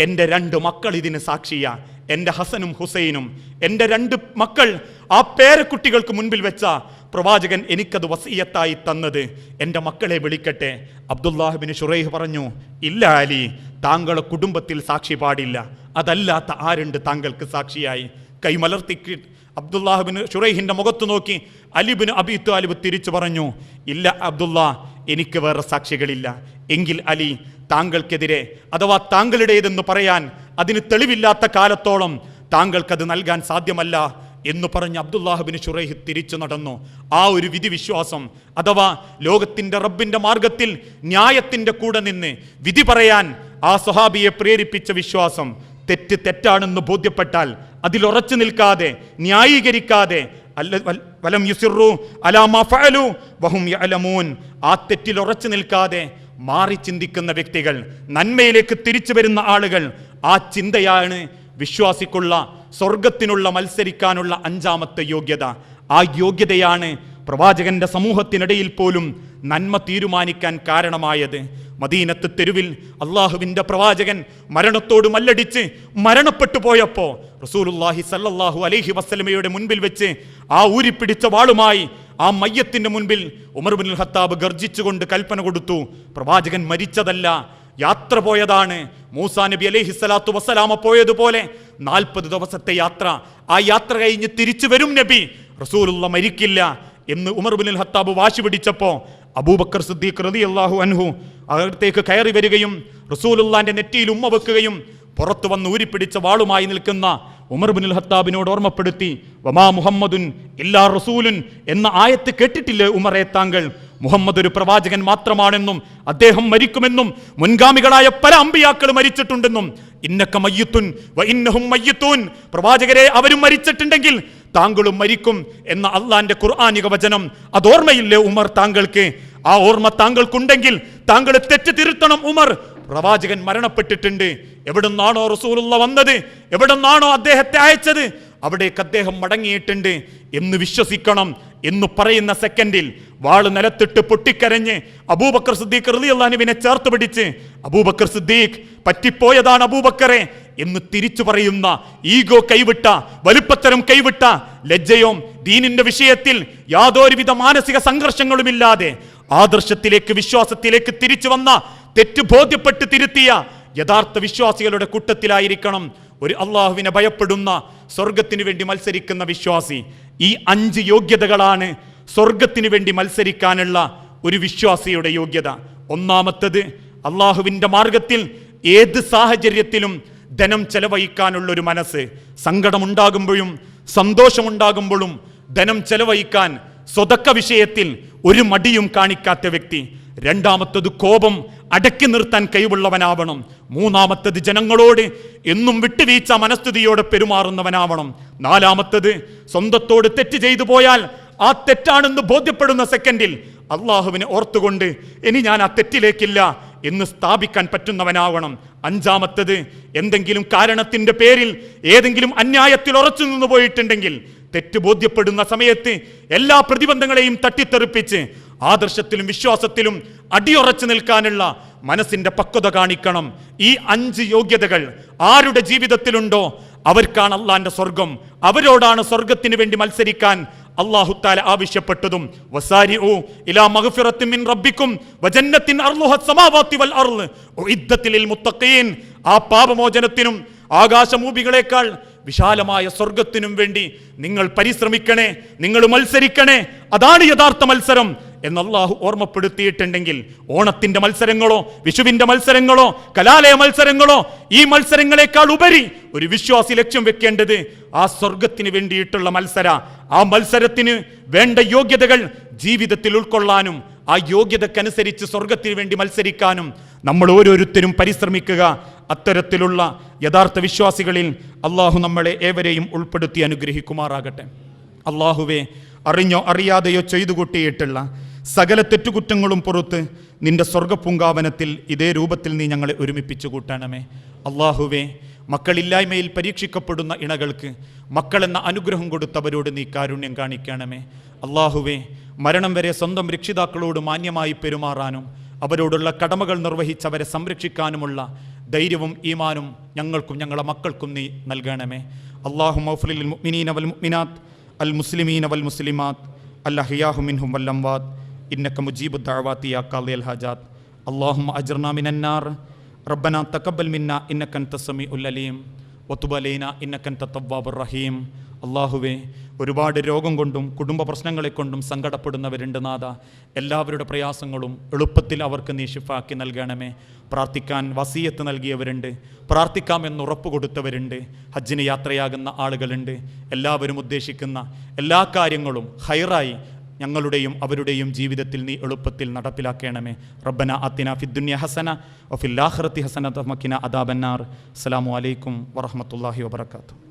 എൻ്റെ 2 മക്കൾ ഇതിന് സാക്ഷിയാ. എൻ്റെ ഹസനും ഹുസൈനും, എൻ്റെ 2 മക്കൾ ആ പേരക്കുട്ടികൾക്ക് മുൻപിൽ വെച്ച പ്രവാചകൻ എനിക്കത് വസിയത്തായി തന്നത്. എൻ്റെ മക്കളെ വിളിക്കട്ടെ. അബ്ദുല്ലാഹ് ഇബ്നു ശുറൈഹ് പറഞ്ഞു, ഇല്ല അലി, താങ്കളുടെ കുടുംബത്തിൽ സാക്ഷി പാടില്ല. അതല്ലാത്ത ആരുണ്ട് താങ്കൾക്ക് സാക്ഷിയായി? കൈമലർത്തി അബ്ദുല്ലാഹ് ഇബ്നു ശുറൈഹിന്റെ മുഖത്ത് നോക്കി അലി ഇബ്നു അബീ ത്വാലിബ് തിരിച്ചു പറഞ്ഞു, ഇല്ല അബ്ദുള്ള, എനിക്ക് വേറെ സാക്ഷികളില്ല. എങ്കിൽ അലി, താങ്കൾക്കെതിരെ അഥവാ താങ്കളുടേതെന്ന് പറയാൻ അതിന് തെളിവില്ലാത്ത കാലത്തോളം താങ്കൾക്കത് നൽകാൻ സാധ്യമല്ല എന്ന് പറഞ്ഞ് അബ്ദുല്ലാഹ് ഇബ്നു ശുറൈഹ് തിരിച്ചു നടന്നു. ആ ഒരു വിധി വിശ്വാസം അഥവാ ലോകത്തിന്റെ റബ്ബിന്റെ മാർഗത്തിൽ ന്യായത്തിന്റെ കൂടെ നിന്ന് വിധി പറയാൻ ആ സ്വഹാബിയെ പ്രേരിപ്പിച്ച വിശ്വാസം തെറ്റ് തെറ്റാണെന്ന് ബോധ്യപ്പെട്ടാൽ അതിലുറച്ചു നിൽക്കാതെ ന്യായീകരിക്കാതെ വലം യുസിറു അലാ മാ ഫഅലു വഹും യഅലമൂൻ, ആ തെറ്റിൽ ഉറച്ചു നിൽക്കാതെ മാറി ചിന്തിക്കുന്ന വ്യക്തികൾ, നന്മയിലേക്ക് തിരിച്ചു വരുന്ന ആളുകൾ, ആ ചിന്തയാണ് വിശ്വാസിക്കുള്ള സ്വർഗത്തിനുള്ള മത്സരിക്കാനുള്ള 5ാമത്തെ യോഗ്യത. ആ യോഗ്യതയാണ് പ്രവാചകന്റെ സമൂഹത്തിനിടയിൽ പോലും നന്മ തീരുമാനിക്കാൻ കാരണമായത്. മദീനത്ത് തെരുവിൽ അള്ളാഹുവിന്റെ പ്രവാചകൻ മരണത്തോട് മല്ലടിച്ച് മരണപ്പെട്ടു പോയപ്പോ റസൂലുള്ളാഹി സല്ലല്ലാഹു അലൈഹി വസല്ലമയുടെ മുൻപിൽ വെച്ച് ആ ഊരിപ്പിടിച്ച വാളുമായി ആ മയ്യത്തിന്റെ മുൻപിൽ ഉമർ ഇബ്നുൽ ഖത്താബ് ഗർജിച്ചുകൊണ്ട് കൽപ്പന കൊടുത്തു, പ്രവാചകൻ മരിച്ചതല്ല, യാത്ര പോയതാണ്. മൂസാ നബി അലൈഹിസ്സലാത്തു വസ്സലാമ പോയതുപോലെ 40 ദിവസത്തെ യാത്ര, ആ യാത്ര കഴിഞ്ഞ് തിരിച്ചു വരും നബി, റസൂലുള്ള മരിക്കില്ല എന്ന് ഉമർ ഇബ്നുൽ ഖത്താബ് വാശി പിടിച്ചപ്പോ അബൂബക്കർ സിദ്ദീഖ് റളിയല്ലാഹു അൻഹു അകത്തേക്ക് കയറി വരികയും റസൂലുള്ളാന്റെ നെറ്റിയിൽ ഉമ്മ വെക്കുകയും പുറത്തു വന്ന് ഊരിപ്പിടിച്ച വാളുമായി നിൽക്കുന്ന ഉമർ ഇബ്നുൽ ഖത്താബിനോട് ഓർമ്മപ്പെടുത്തി, വമാ മുഹമ്മദുൻ ഇല്ലാ റസൂലുൻ എന്ന ആയത്ത് കേട്ടിട്ടില്ലേ ഉമറെ താങ്കൾ? മുഹമ്മദ് ഒരു പ്രവാചകൻ മാത്രമാണെന്നും അദ്ദേഹം മരിക്കുമെന്നും മുൻഗാമികളായ പല അമ്പിയാക്കൾ മരിച്ചിട്ടുണ്ടെന്നും, ഇന്നക മയ്യിത്തുൻ വ ഇന്നഹും മയ്യിത്തൂൻ, പ്രവാചകരെ അവരും മരിച്ചിട്ടുണ്ടെങ്കിൽ താങ്കളും മരിക്കും എന്ന അള്ളാന്റെ ഖുർആനിക വചനം അതോർമ്മയില്ലേ ഉമർ താങ്കൾക്ക്? ആ ഓർമ്മ താങ്കൾക്കുണ്ടെങ്കിൽ താങ്കൾ തെറ്റ് തിരുത്തണം ഉമർ. പ്രവാചകൻ മരണപ്പെട്ടിട്ടുണ്ട്. എവിടുന്നാണോ റസൂലുള്ള വന്നത്, എവിടുന്നാണോ അദ്ദേഹത്തെ അയച്ചത്, അവിടേക്ക് അദ്ദേഹം മടങ്ങിയിട്ടുണ്ട് എന്ന് വിശ്വസിക്കണം എന്ന് പറയുന്ന സെക്കൻഡിൽ വാള് നിലത്തിട്ട് പൊട്ടിക്കരഞ്ഞ് അബൂബക്കർ സിദ്ദീഖ് റളിയല്ലാഹു അൻഹുവിനെ ചേർത്ത് പിടിച്ച്, അബൂബക്കർ സിദ്ദീഖ് പറ്റിപ്പോയതാണ് അബൂബക്കറെ എന്ന് തിരിച്ചു പറയുന്ന, ഈഗോ കൈവിട്ട, വലുപ്പത്തരം കൈവിട്ട, ലജ്ജയും ദീനിന്റെ വിഷയത്തിൽ യാതൊരുവിധ മാനസിക സംഘർഷങ്ങളുമില്ലാതെ ആദർശത്തിലേക്ക് വിശ്വാസത്തിലേക്ക് തിരിച്ചു വന്ന, തെറ്റ് ബോധ്യപ്പെട്ട് തിരുത്തിയ യഥാർത്ഥ വിശ്വാസികളുടെ കൂട്ടത്തിലായിരിക്കണം ഒരു അള്ളാഹുവിനെ ഭയപ്പെടുന്ന സ്വർഗത്തിന് വേണ്ടി മത്സരിക്കുന്ന വിശ്വാസി. ഈ 5 യോഗ്യതകളാണ് സ്വർഗത്തിന് വേണ്ടി മത്സരിക്കാനുള്ള ഒരു വിശ്വാസിയുടെ യോഗ്യത. ഒന്നാമത്തത്, അള്ളാഹുവിന്റെ മാർഗത്തിൽ ഏത് സാഹചര്യത്തിലും ധനം ചെലവഴിക്കാനുള്ള ഒരു മനസ്സ്. സങ്കടമുണ്ടാകുമ്പോഴും സന്തോഷമുണ്ടാകുമ്പോഴും ധനം ചെലവഴിക്കാൻ സ്വതക്ക വിഷയത്തിൽ ഒരു മടിയും കാണിക്കാത്ത വ്യക്തി. രണ്ടാമത്തത്, കോപം അടക്കി നിർത്താൻ കഴിവുള്ളവനാവണം. മൂന്നാമത്തത്, ജനങ്ങളോട് എന്നും വിട്ടുവീഴ്ച മനസ്ഥിതിയോടെ പെരുമാറുന്നവനാവണം. നാലാമത്തത്, സ്വന്തത്തോട് തെറ്റ് ചെയ്തു പോയാൽ ആ തെറ്റാണെന്ന് ബോധ്യപ്പെടുന്ന സെക്കൻഡിൽ അള്ളാഹുവിനെ ഓർത്തുകൊണ്ട് ഇനി ഞാൻ ആ തെറ്റിലേക്കില്ല എന്ന് സ്ഥാപിക്കാൻ പറ്റുന്നവനാവണം. അഞ്ചാമത്തത്, എന്തെങ്കിലും കാരണത്തിന്റെ പേരിൽ ഏതെങ്കിലും അന്യായത്തിൽ ഉറച്ചു നിന്നു പോയിട്ടുണ്ടെങ്കിൽ തെറ്റ് ബോധ്യപ്പെടുന്ന സമയത്ത് എല്ലാ പ്രതിബന്ധങ്ങളെയും തട്ടിത്തെറിപ്പിച്ച് ആദർശത്തിലും വിശ്വാസത്തിലും അടിയുറച്ചു നിൽക്കാനുള്ള മനസ്സിന്റെ പക്വത കാണിക്കണം. ഈ 5 യോഗ്യതകൾ ആരുടെ ജീവിതത്തിലുണ്ടോ അവർക്കാണ് അള്ളാന്റെ സ്വർഗം. അവരോടാണ് സ്വർഗത്തിന് വേണ്ടി മത്സരിക്കാൻ അല്ലാഹു തആല ആവശ്യപ്പെട്ടതും. വസാരിഉ ഇലാ മഗ്ഫിറത്തിൻ മിൻ റബ്ബിക്കും വജന്നത്തിൻ അർളുഹ അസ്സമാവാതി വൽ അർള് ഉഇദ്ദത്തിൽ ലിൽ മുത്തഖീൻ. ആ പാപമോചനത്തിനും ആകാശഭൂമികളെക്കാൾ വിശാലമായ സ്വർഗത്തിനും വേണ്ടി നിങ്ങൾ പരിശ്രമിക്കണേ, നിങ്ങൾ മത്സരിക്കണേ. അതാണ് യഥാർത്ഥ മത്സരം എന്ന് അല്ലാഹു ഓർമ്മപ്പെടുത്തിയിട്ടുണ്ടെങ്കിൽ ഓണത്തിന്റെ മത്സരങ്ങളോ വിഷുവിന്റെ മത്സരങ്ങളോ കലാലയ മത്സരങ്ങളോ ഈ മത്സരങ്ങളെക്കാൾ ഉപരി ഒരു വിശ്വാസി ലക്ഷ്യം വെക്കേണ്ടത് ആ സ്വർഗത്തിന് വേണ്ടിയിട്ടുള്ള ആ മത്സരത്തിന് വേണ്ട യോഗ്യതകൾ ജീവിതത്തിൽ ഉൾക്കൊള്ളാനും ആ യോഗ്യതക്കനുസരിച്ച് സ്വർഗത്തിന് വേണ്ടി മത്സരിക്കാനും നമ്മൾ ഓരോരുത്തരും പരിശ്രമിക്കുക. അത്തരത്തിലുള്ള യഥാർത്ഥ വിശ്വാസികളിൽ അള്ളാഹു നമ്മളെ ഏവരെയും ഉൾപ്പെടുത്തി അനുഗ്രഹിക്കുമാറാകട്ടെ. അള്ളാഹുവേ, അറിഞ്ഞോ അറിയാതെയോ ചെയ്തു കൂട്ടിയിട്ടുള്ള സകല തെറ്റുകുറ്റങ്ങളും പുറത്ത് നിന്റെ സ്വർഗപൂങ്കാവനത്തിൽ ഇതേ രൂപത്തിൽ നീ ഞങ്ങളെ ഒരുമിപ്പിച്ചു കൂട്ടണമേ. അള്ളാഹുവേ, മക്കളില്ലായ്മയിൽ പരീക്ഷിക്കപ്പെടുന്ന ഇണകൾക്ക് മക്കളെന്ന അനുഗ്രഹം കൊടുത്തവരോട് നീ കാരുണ്യം കാണിക്കണമേ. അള്ളാഹുവേ, മരണം വരെ സ്വന്തം രക്ഷിതാക്കളോട് മാന്യമായി പെരുമാറാനും അവരോടുള്ള കടമകൾ നിർവഹിച്ചവരെ സംരക്ഷിക്കാനുമുള്ള ധൈര്യവും ഈമാനും ഞങ്ങൾക്കും ഞങ്ങളുടെ മക്കൾക്കും നീ നൽകണമേ. അല്ലാഹുമ്മ ഗ്ഫിർ ലിൽ മുഅ്മിനീന വൽ മുഅ്മിനാത്ത് അൽ മുസ്ലിമീന വൽ മുസ്ലിമാത്ത് അൽ അഹ്യാഹു മിൻഹും വൽ അംവാത്ത് ഇന്നക മുജീബുദ് ദഅവാതി യാ ഖാദിയൽ ഹാജാത്ത്. അല്ലാഹുമ്മ അജ്ർനാ മിനൻ നാർ റബ്ബനാ തഖബ്ബൽ മിന്നാ ഇന്നക അൻതസ് സമീഉൽ അലീം വതുബ് അലൈനാ ഇന്നക അൻതത് തവ്വാബുർ റഹീം. അള്ളാഹുവേ, ഒരുപാട് രോഗം കൊണ്ടും കുടുംബ പ്രശ്നങ്ങളെ കൊണ്ടും സങ്കടപ്പെടുന്നവരുണ്ട് നാഥ. എല്ലാവരുടെ പ്രയാസങ്ങളും എളുപ്പത്തിൽ അവർക്ക് നീ ശിഫാക്കി നൽകണമേ. പ്രാർത്ഥിക്കാൻ വസീയത്ത് നൽകിയവരുണ്ട്, പ്രാർത്ഥിക്കാമെന്ന് ഉറപ്പ് കൊടുത്തവരുണ്ട്, ഹജ്ജിന് യാത്രയാകുന്ന ആളുകളുണ്ട്. എല്ലാവരും ഉദ്ദേശിക്കുന്ന എല്ലാ കാര്യങ്ങളും ഹൈറായി ഞങ്ങളുടെയും അവരുടെയും ജീവിതത്തിൽ നീ എളുപ്പത്തിൽ നടപ്പിലാക്കണമേ. റബ്ബന ആതിനാ ഫിദ്ദുനിയ ഹസന വഫിൽ ആഖിറതി ഹസനത വഖിനാ അദാബന്നാർ. അസ്സലാമു അലൈക്കും വറഹ്മത്തുള്ളാഹി വബറകാതുഹു.